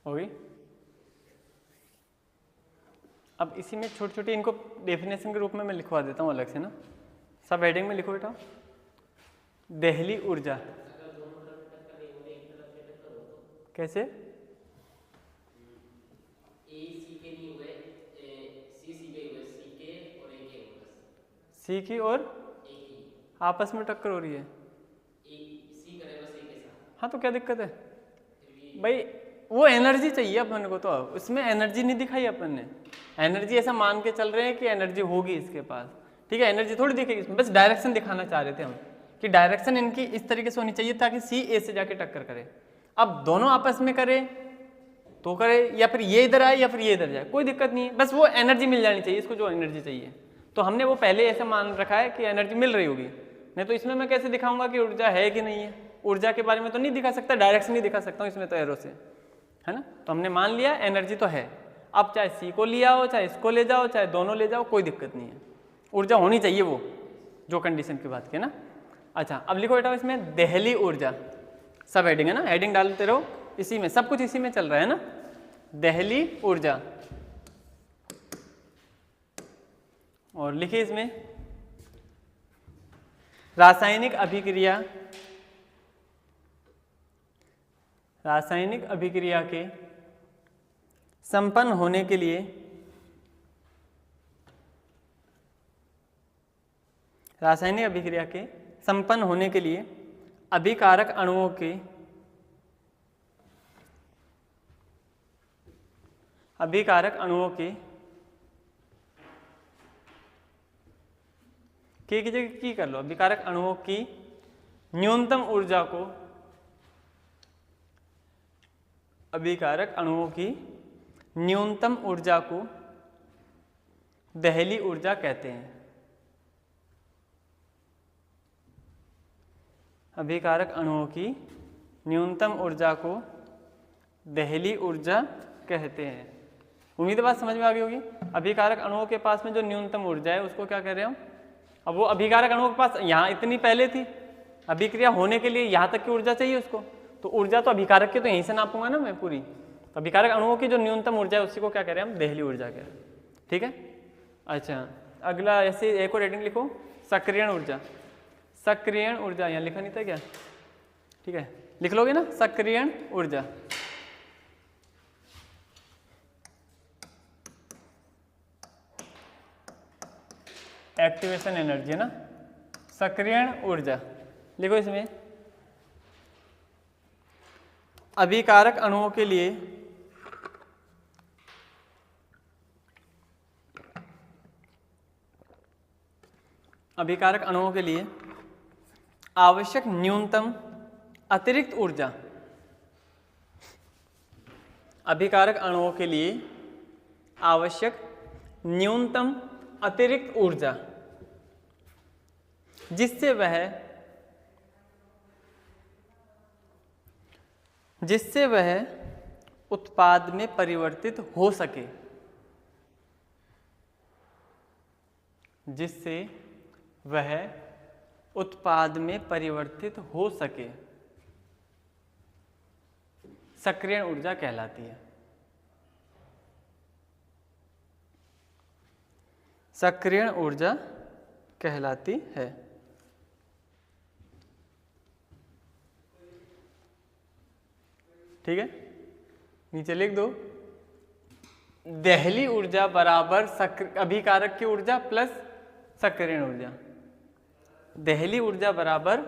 हो गई? अब इसी में छोटी छोटी इनको डेफिनेशन के रूप में मैं लिखवा देता हूँ अलग से ना, सब हेडिंग में लिखो बेटा। देहली ऊर्जा कैसे? सी की और आपस में टक्कर हो रही है, हाँ तो क्या दिक्कत है भाई? वो एनर्जी चाहिए अपन को, तो उसमें एनर्जी नहीं दिखाई अपन ने, एनर्जी ऐसा मान के चल रहे हैं कि एनर्जी होगी इसके पास, ठीक है, एनर्जी थोड़ी दिखेगी इसमें, बस डायरेक्शन दिखाना चाह रहे थे हम कि डायरेक्शन इनकी इस तरीके से होनी चाहिए ताकि सी ए से जाके टक्कर करे। अब दोनों आपस में करे तो करे, या फिर ये इधर आए या फिर ये इधर जाए, कोई दिक्कत नहीं है, बस वो एनर्जी मिल जानी चाहिए इसको, जो एनर्जी चाहिए। तो हमने वो पहले ऐसा मान रखा है कि एनर्जी मिल रही होगी, नहीं तो इसमें मैं कैसे दिखाऊंगा कि ऊर्जा है कि नहीं है? ऊर्जा के बारे में तो नहीं दिखा सकता, डायरेक्शन नहीं दिखा सकता हूँ इसमें तो एरो से, है ना। तो हमने मान लिया एनर्जी तो है, अब चाहे सी को लिया हो, चाहे इसको ले जाओ, चाहे दोनों ले जाओ, कोई दिक्कत नहीं है, ऊर्जा होनी चाहिए वो जो कंडीशन की बात की ना। अच्छा, अब लिखो बेटा इसमें देहली ऊर्जा, सब हेडिंग है ना, हेडिंग डालते रहो, इसी में सब कुछ इसी में चल रहा है ना, देहली ऊर्जा। और लिखिए इसमें रासायनिक अभिक्रिया के संपन्न होने के लिए रासायनिक अभिक्रिया के संपन्न होने के लिए अभिकारक अणुओं के की जगह की कर लो, अभिकारक अणुओं की न्यूनतम ऊर्जा को दहली ऊर्जा कहते हैं। अभिकारक अणुओं की न्यूनतम ऊर्जा को दहली ऊर्जा कहते हैं। उम्मीद है बात समझ में आ गई होगी। अभिकारक अणुओं के पास में जो न्यूनतम ऊर्जा है उसको क्या कह रहे हैं हम? अब वो अभिकारक अणुओं के पास यहाँ इतनी पहले थी, अभिक्रिया होने के लिए यहाँ तक की ऊर्जा चाहिए उसको, तो ऊर्जा तो अभिकारक की तो यहीं से नापूंगा ना मैं पूरी। तो अभिकारक अणुओं की जो न्यूनतम ऊर्जा है उसी को क्या कह रहे हैं हम? दहली ऊर्जा कह रहे हैं। ठीक है। अच्छा, अगला ऐसे एक और रेटिंग लिखो, सक्रियण ऊर्जा। सक्रियण ऊर्जा यहाँ लिखा नहीं था क्या? ठीक है, लिख लोगे ना, सक्रियण ऊर्जा। एक्टिवेशन एनर्जी है ना, सक्रियण ऊर्जा लिखो। इसमें अभिकारक अणुओं के लिए आवश्यक न्यूनतम अतिरिक्त ऊर्जा, अभिकारक अणुओं के लिए आवश्यक न्यूनतम अतिरिक्त ऊर्जा जिससे वह उत्पाद में परिवर्तित हो सके, सक्रियण ऊर्जा कहलाती है। सक्रियण ऊर्जा कहलाती है। ठीक है, नीचे लिख दो, दहली ऊर्जा बराबर अभिकारक की ऊर्जा प्लस सक्रियण ऊर्जा। दहली ऊर्जा बराबर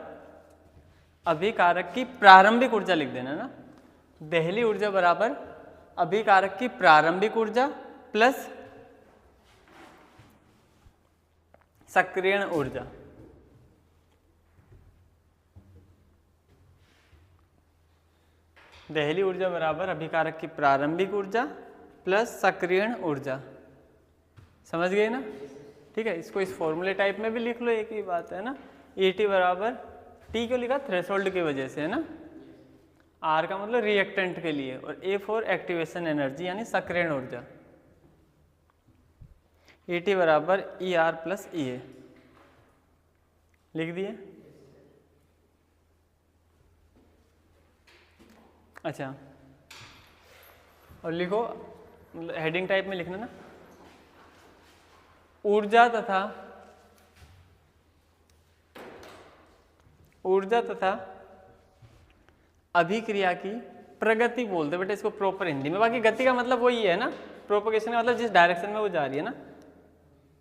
अभिकारक की प्रारंभिक ऊर्जा लिख देना ना। दहली ऊर्जा बराबर अभिकारक की प्रारंभिक ऊर्जा प्लस सक्रियण ऊर्जा। दहली ऊर्जा बराबर अभिकारक की प्रारंभिक ऊर्जा प्लस सक्रियण ऊर्जा। समझ गए ना? ठीक है, इसको इस फॉर्मूले टाइप में भी लिख लो, एक ही बात है ना। ET बराबर, T क्यों लिखा? थ्रेशोल्ड की वजह से है ना। R का मतलब रिएक्टेंट के लिए, और A फॉर एक्टिवेशन एनर्जी यानी सक्रियण ऊर्जा। ET बराबर ER प्लस EA लिख दिए। अच्छा, और लिखो, मतलब हेडिंग टाइप में लिखना ना, ऊर्जा तथा अभिक्रिया की प्रगति बोलते बेटा इसको प्रॉपर हिंदी में। बाकी गति का मतलब वही है ना, प्रोपगेशन का मतलब जिस डायरेक्शन में वो जा रही है ना।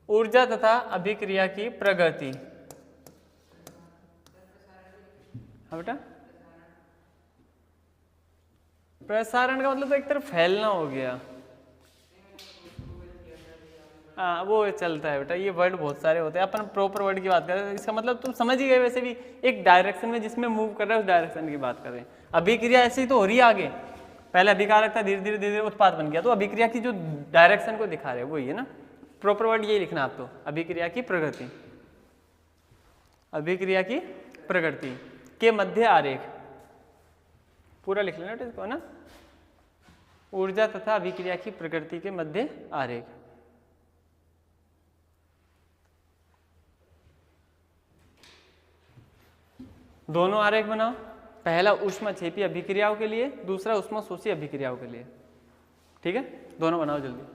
ऊर्जा तथा अभिक्रिया की प्रगति। हाँ बेटा, प्रसारण का मतलब तो एक तरफ फैलना हो गया। हाँ, वो चलता है बेटा, ये वर्ड बहुत सारे होते हैं, अपन प्रॉपर वर्ड की बात कर रहे हैं। इसका मतलब तुम समझ ही गए, वैसे भी एक डायरेक्शन में जिसमें मूव कर रहा है उस डायरेक्शन की बात कर रहे हैं। अभिक्रिया ऐसे ही तो हो रही है आगे, पहले अभिकारक था, धीरे धीरे उत्पाद बन गया, तो अभिक्रिया की जो डायरेक्शन को दिखा रहे हैं वही है ना। प्रॉपर वर्ड यही लिखना आप तो, अभिक्रिया की प्रगति। अभिक्रिया की प्रगति के मध्य आरेख पूरा लिख लेना इसको ना। ऊर्जा तथा अभिक्रिया की प्रकृति के मध्य आरेख। दोनों आरेख बनाओ, पहला ऊष्मक्षेपी अभिक्रियाओं के लिए, दूसरा ऊष्मशोषी अभिक्रियाओं के लिए। ठीक है, दोनों बनाओ जल्दी।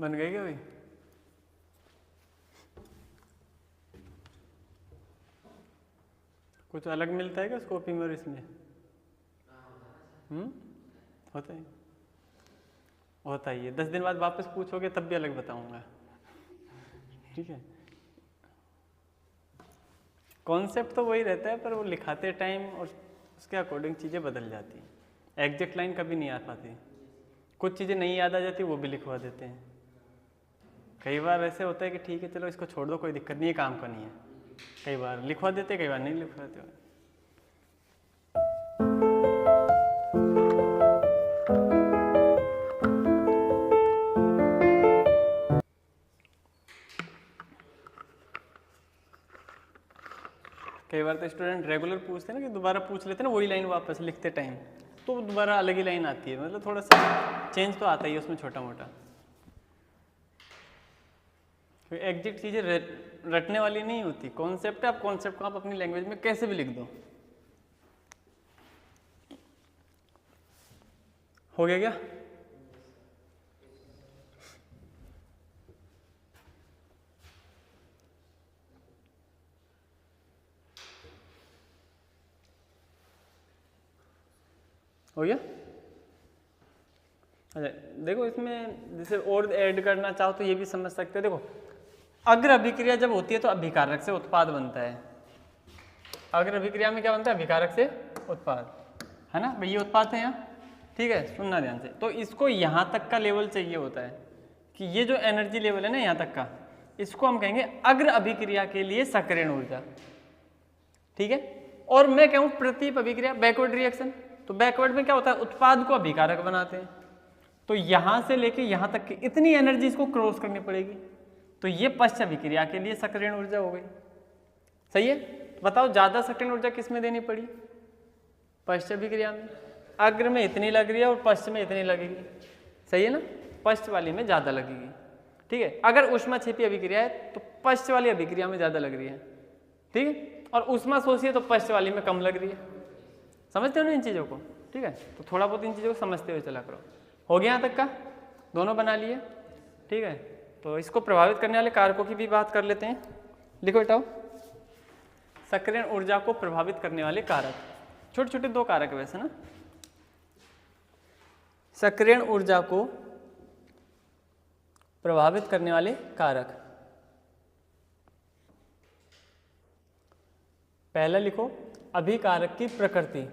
बन गई क्या भाई? कुछ अलग मिलता है क्या कॉपी में और इसमें? होता है, होता ही है। 10 दिन बाद वापस पूछोगे तब भी अलग बताऊंगा, ठीक है। कॉन्सेप्ट तो वही रहता है, पर वो लिखाते टाइम और उसके अकॉर्डिंग चीज़ें बदल जाती हैं। एग्जैक्ट लाइन कभी नहीं आ पाती, कुछ चीज़ें नहीं याद आ जाती, वो भी लिखवा देते हैं। कई बार ऐसे होता है कि ठीक है चलो इसको छोड़ दो, कोई दिक्कत नहीं है, काम का नहीं है। कई बार लिखवा देते, कई बार नहीं लिखवाते। कई बार तो स्टूडेंट रेगुलर पूछते हैं ना कि दोबारा पूछ लेते हैं ना वही लाइन वापस लिखते टाइम, तो दोबारा अलग ही लाइन आती है। मतलब थोड़ा सा चेंज तो आता ही है उसमें छोटा मोटा। एग्जैक्ट चीज़ें रटने वाली नहीं होती, कॉन्सेप्ट है। आप कॉन्सेप्ट को आप अपनी लैंग्वेज में कैसे भी लिख दो। हो गया क्या? हो गया? अच्छा देखो, इसमें जैसे और ऐड करना चाहो तो ये भी समझ सकते हो। देखो, अग्र अभिक्रिया जब होती है तो अभिकारक से उत्पाद बनता है। अग्र अभिक्रिया में क्या बनता है? अभिकारक से उत्पाद, है ना भाई? ये उत्पाद है यहाँ, ठीक है, सुनना ध्यान से। तो इसको यहाँ तक का लेवल चाहिए होता है कि ये जो एनर्जी लेवल है ना यहाँ तक का, इसको हम कहेंगे अग्र अभिक्रिया के लिए सक्रियण ऊर्जा, ठीक है। और मैं कहूँ प्रतीप अभिक्रिया, बैकवर्ड रिएक्शन, तो बैकवर्ड में क्या होता है? उत्पाद को अभिकारक बनाते हैं। तो यहां से लेके यहां तक की इतनी एनर्जी इसको क्रॉस करनी पड़ेगी, तो ये पश्च अभिक्रिया के लिए सक्रियण ऊर्जा हो गई। सही है? बताओ ज्यादा सक्रियण ऊर्जा किस में देनी पड़ी? पश्च अभिक्रिया में। अग्र में इतनी लग रही है और पश्च में इतनी लगेगी, सही है ना? पश्च वाली में ज्यादा लगेगी, ठीक है। अगर ऊष्माक्षेपी अभिक्रिया है तो पश्च वाली अभिक्रिया में ज्यादा लग रही है, ठीक है। और ऊष्मा शोषी है तो पश्च वाली में कम लग रही है। समझते हो ना इन चीजों को? ठीक है, तो थोड़ा बहुत इन चीजों को समझते हुए चला करो। हो गया यहाँ तक का? दोनों बना लिए, ठीक है। तो इसको प्रभावित करने वाले कारकों की भी बात कर लेते हैं। लिखो बेटाओ, सक्रियण ऊर्जा को प्रभावित करने वाले कारक। छोटे छोटे दो कारक है वैसे ना। सक्रियण ऊर्जा को प्रभावित करने वाले कारक। पहला लिखो, अभिकारक की प्रकृति।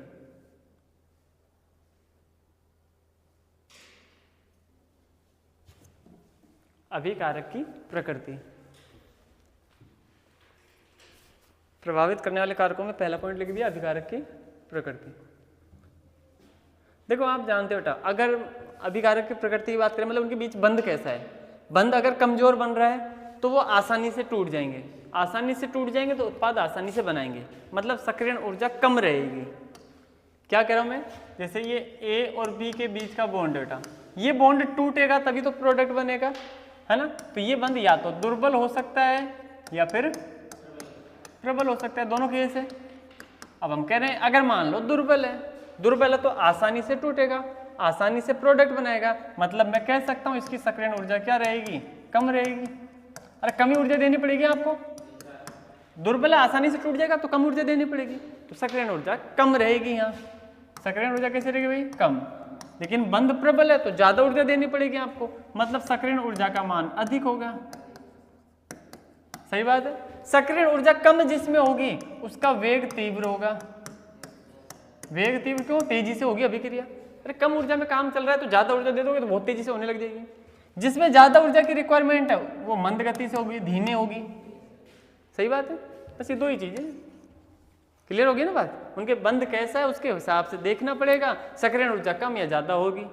अभिकारक की प्रकृति प्रभावित करने वाले कारकों में पहला पॉइंट लिख दिया, अभिकारक की प्रकृति। देखो आप जानते हो बेटा, अगर अभिकारक की प्रकृति की बात करें मतलब उनके बीच बंध कैसा है। बंध अगर कमजोर बन रहा है तो वो आसानी से टूट जाएंगे। आसानी से टूट जाएंगे तो उत्पाद आसानी से बनाएंगे, मतलब सक्रियण ऊर्जा कम रहेगी। क्या कह रहा हूं मैं? जैसे ये ए और बी के बीच का बॉन्ड है बेटा, ये बॉन्ड टूटेगा तभी तो प्रोडक्ट बनेगा, है ना? तो ये बंध या तो दुर्बल हो सकता है या फिर प्रबल हो सकता है, दोनों केस है। अब हम कह रहे हैं अगर मान लो दुर्बल है तो आसानी से टूटेगा, आसानी से प्रोडक्ट बनाएगा, मतलब मैं कह सकता हूं इसकी सक्रियण ऊर्जा क्या रहेगी? कम रहेगी। अरे कम ही ऊर्जा देनी पड़ेगी आपको। दुर्बल है, आसानी से टूट जाएगा तो कम ऊर्जा देनी पड़ेगी, तो सक्रियण ऊर्जा कम रहेगी। यहाँ सक्रियण ऊर्जा कैसे रहेगी भाई? कम। लेकिन बंध प्रबल है तो ज्यादा ऊर्जा देनी पड़ेगी आपको, मतलब सक्रियण ऊर्जा का मान अधिक होगा। सही बात है। सक्रियण ऊर्जा कम जिसमें होगी उसका वेग तीव्र होगा। वेग तीव्र क्यों? तेजी से होगी अभिक्रिया। अरे कम ऊर्जा में काम चल रहा है तो ज्यादा ऊर्जा दे दोगे तो बहुत तेजी से होने लग जाएगी। जिसमें ज्यादा ऊर्जा की रिक्वायरमेंट है वो मंद गति से होगी, धीमे होगी। सही बात है। बस ये दो ही चीजें। क्लियर होगी ना बात? उनके बंध कैसा है उसके हिसाब से देखना पड़ेगा। सक्रियण ऊर्जा कम या ज्यादा होगी।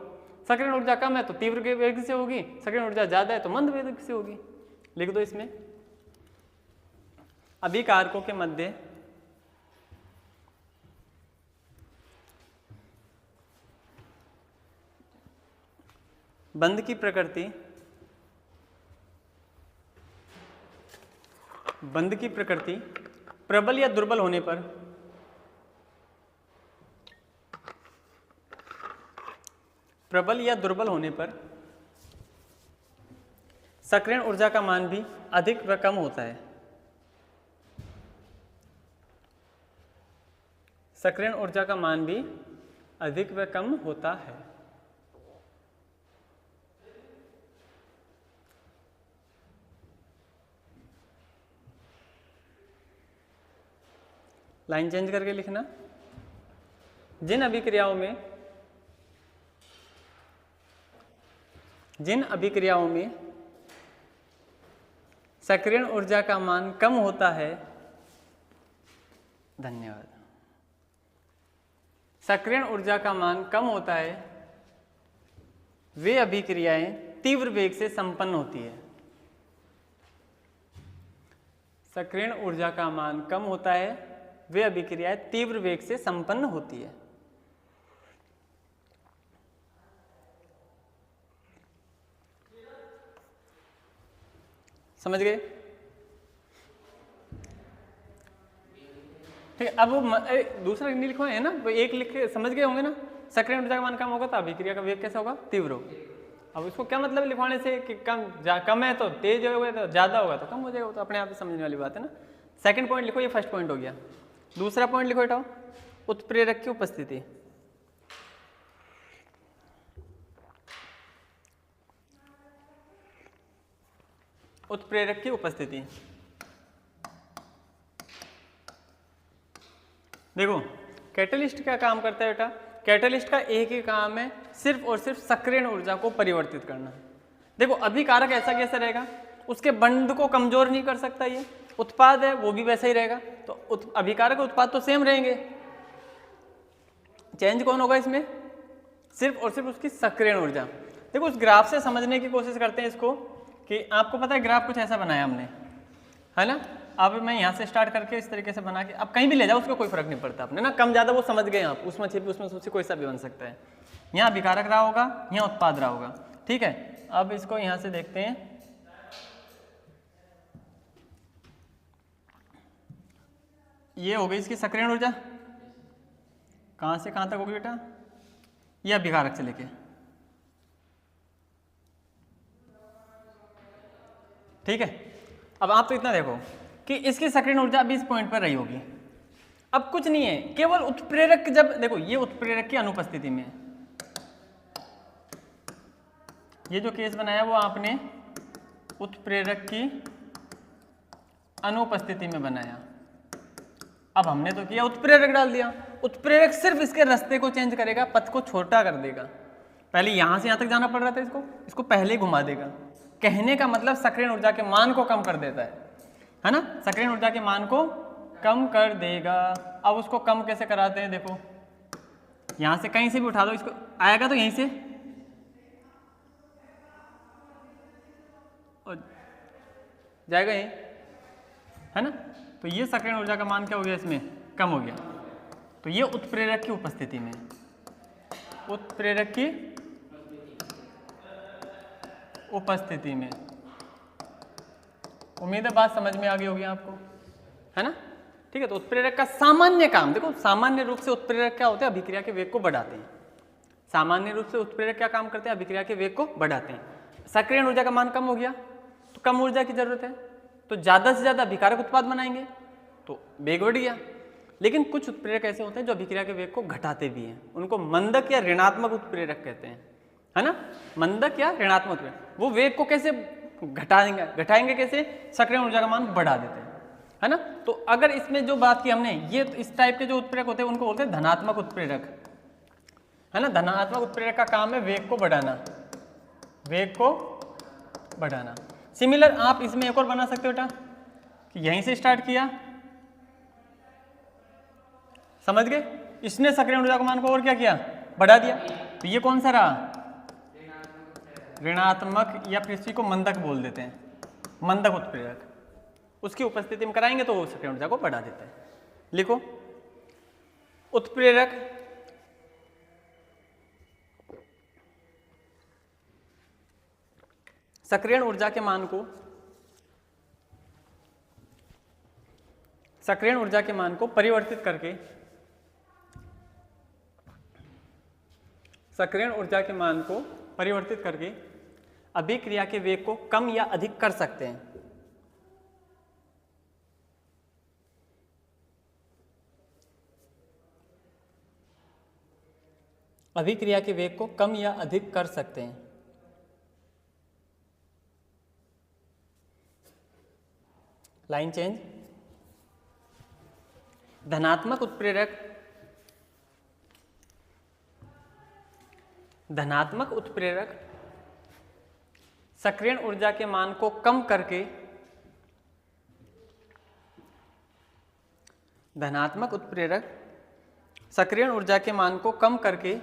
सक्रियण ऊर्जा कम है तो तीव्र वेग से होगी, सक्रियण ऊर्जा ज्यादा है तो मंद वेग से होगी। लिख दो इसमें, अभिकारकों के मध्य बंध की प्रकृति, बंध की प्रकृति प्रबल या दुर्बल होने पर सक्रियण ऊर्जा का मान भी अधिक व कम होता है। सक्रियण ऊर्जा का मान भी अधिक व कम होता है। लाइन चेंज करके लिखना। जिन अभिक्रियाओं में सक्रियण ऊर्जा का मान कम होता है, धन्यवाद, सक्रियण ऊर्जा का मान कम होता है, वे अभिक्रियाएं तीव्र वेग से संपन्न होती है। सक्रियण ऊर्जा का मान कम होता है, वे अभिक्रियाएं तीव्र वेग से संपन्न होती है। समझ गए? ठीक है। अब दूसरा नहीं लिखवाए है ना, तो एक लिख के समझ गए होंगे ना। सक्रियण ऊर्जा का मान कम होगा तो अभिक्रिया का वेग कैसा होगा? तीव्र होगा। अब इसको क्या मतलब लिखवाने से कि कम है तो तेज होगा, तो ज्यादा होगा तो कम हो जाएगा, तो अपने आप ही समझने वाली बात है ना। सेकंड पॉइंट लिखो, ये फर्स्ट पॉइंट हो गया। दूसरा पॉइंट लिखो बेटा, उत्प्रेरक की उपस्थिति। उत्प्रेरक की उपस्थिति। देखो कैटलिस्ट क्या काम करता है बेटा? कैटलिस्ट का एक ही काम है, सिर्फ और सिर्फ सक्रियण ऊर्जा को परिवर्तित करना। देखो अभिकारक ऐसा कैसा रहेगा, उसके बंध को कमजोर नहीं कर सकता, ये उत्पाद है वो भी वैसा ही रहेगा, तो अभिकारक उत्पाद तो सेम रहेंगे। चेंज कौन होगा इसमें? सिर्फ और सिर्फ उसकी सक्रियण ऊर्जा। देखो उस ग्राफ से समझने की कोशिश करते हैं इसको, कि आपको पता है ग्राफ कुछ ऐसा बनाया हमने, है ना। अब मैं यहाँ से स्टार्ट करके इस तरीके से बना के, अब कहीं भी ले जाओ उसको कोई फर्क नहीं पड़ता अपने ना, कम ज्यादा वो समझ गए आप, उसमें छिपी उसमें सबसे कोई सा भी बन सकता है। यहाँ अभिकारक रहा होगा, यहाँ उत्पाद रहा होगा, ठीक है। अब इसको यहाँ से देखते हैं, ये हो गई इसकी सक्रियण ऊर्जा, कहाँ से कहाँ तक होगी बेटा? ये अभिकारक से लेके, ठीक है। अब आप तो इतना देखो कि इसकी सक्रियण ऊर्जा अभी इस पॉइंट पर रही होगी। अब कुछ नहीं है, केवल उत्प्रेरक, जब देखो ये उत्प्रेरक की अनुपस्थिति में, ये जो केस बनाया वो आपने उत्प्रेरक की अनुपस्थिति में बनाया। अब हमने तो किया उत्प्रेरक डाल दिया, उत्प्रेरक सिर्फ इसके रास्ते को चेंज करेगा, पथ को छोटा कर देगा। पहले यहां से यहां तक जाना पड़ रहा था, इसको पहले ही घुमा देगा। कहने का मतलब सक्रियण ऊर्जा के मान को कम कर देता है ना, सक्रियण ऊर्जा के मान को कम कर देगा। अब उसको कम कैसे कराते हैं? देखो यहां से कहीं से भी उठा दो, इसको आएगा तो यहीं से, और जाएगा यहीं, है ना। तो ये सक्रियण ऊर्जा का मान क्या हो गया? इसमें कम हो गया। तो ये उत्प्रेरक की उपस्थिति में, उत्प्रेरक की उपस्थिति में। उम्मीद है बात समझ में आ गई होगी आपको, है ना। ठीक है। तो उत्प्रेरक का सामान्य काम देखो, सामान्य रूप से उत्प्रेरक क्या होते हैं? अभिक्रिया के वेग को बढ़ाते हैं। सामान्य रूप से उत्प्रेरक क्या काम करते हैं? अभिक्रिया के वेग को बढ़ाते हैं। सक्रियण ऊर्जा का मान कम हो गया तो कम ऊर्जा की जरूरत है, तो ज्यादा से ज्यादा अभिकारक उत्पाद बनाएंगे तो वेग बढ़ गया। लेकिन कुछ उत्प्रेरक ऐसे होते हैं जो अभिक्रिया के वेग को घटाते भी हैं, उनको मंदक या ऋणात्मक उत्प्रेरक कहते हैं, है ना। मंदक या ऋणात्मक उत्प्रेरक, वो वेग को कैसे घटाएंगे कैसे? सक्रियण ऊर्जा का मान बढ़ा देते हैं, है ना। तो अगर इसमें जो बात की हमने, ये इस टाइप के जो उत्प्रेरक होते हैं उनको बोलते हैं धनात्मक उत्प्रेरक, है ना। धनात्मक उत्प्रेरक का काम है वेग को बढ़ाना, वेग को बढ़ाना। सिमिलर आप इसमें एक और बना सकते हो बेटा, कि यहीं से स्टार्ट किया, समझ गए, इसने सक्रियण ऊर्जा का मान को और क्या किया? बढ़ा दिया। तो ये कौन सा रहा? ऋणात्मक, या पृथ्वी को मंदक बोल देते हैं, मंदक उत्प्रेरक। उसकी उपस्थिति में कराएंगे तो वो सक्रियण ऊर्जा को बढ़ा देता है। लिखो उत्प्रेरक सक्रियण ऊर्जा के मान को, सक्रियण ऊर्जा के मान को परिवर्तित करके, सक्रियण ऊर्जा के मान को परिवर्तित करके अभिक्रिया के वेग को कम या अधिक कर सकते हैं। अभिक्रिया के वेग को कम या अधिक कर सकते हैं। Line change. धनात्मक उत्प्रेरक सक्रियण ऊर्जा के मान को कम करके धनात्मक उत्प्रेरक सक्रियण ऊर्जा के मान को कम करके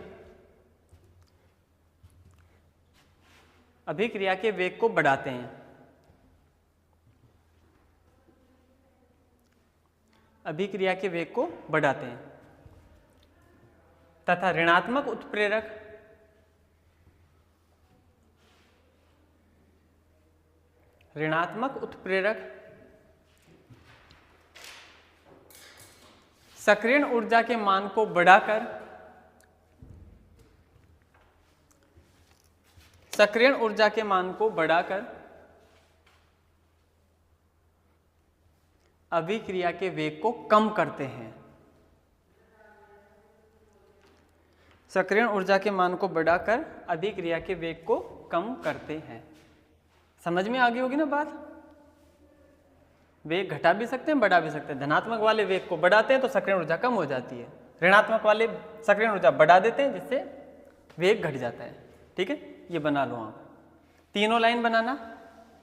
अभिक्रिया के वेग को बढ़ाते हैं। अभिक्रिया के वेग को बढ़ाते हैं तथा ऋणात्मक उत्प्रेरक सक्रियण ऊर्जा के मान को बढ़ाकर अभिक्रिया के वेग को कम करते हैं। सक्रियण ऊर्जा के मान को बढ़ाकर अभिक्रिया के वेग को कम करते हैं। समझ में आ गई होगी ना बात। वेग घटा भी सकते हैं, बढ़ा भी सकते हैं। धनात्मक वाले वेग को बढ़ाते हैं तो सक्रियण ऊर्जा कम हो जाती है, ऋणात्मक वाले सक्रियण ऊर्जा बढ़ा देते हैं जिससे वेग घट जाता है। ठीक है, ये बना लो आप। तीनों लाइन बनाना,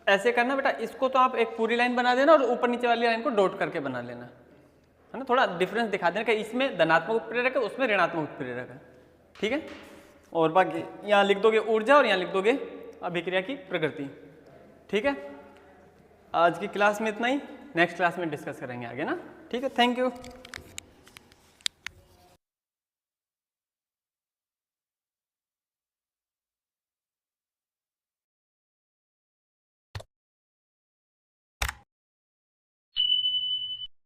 ऐसे करना बेटा। इसको तो आप एक पूरी लाइन बना देना और ऊपर नीचे वाली लाइन को डॉट करके बना लेना, है ना। थोड़ा डिफरेंस दिखा देना कि इसमें धनात्मक उत्प्रेरक है, उसमें ऋणात्मक उत्प्रेरक है। ठीक है, और बाकी यहाँ लिख दोगे ऊर्जा और यहाँ लिख दोगे अभिक्रिया की प्रकृति। ठीक है, आज की क्लास में इतना ही। नेक्स्ट क्लास में डिस्कस करेंगे आगे ना। ठीक है, थैंक यू।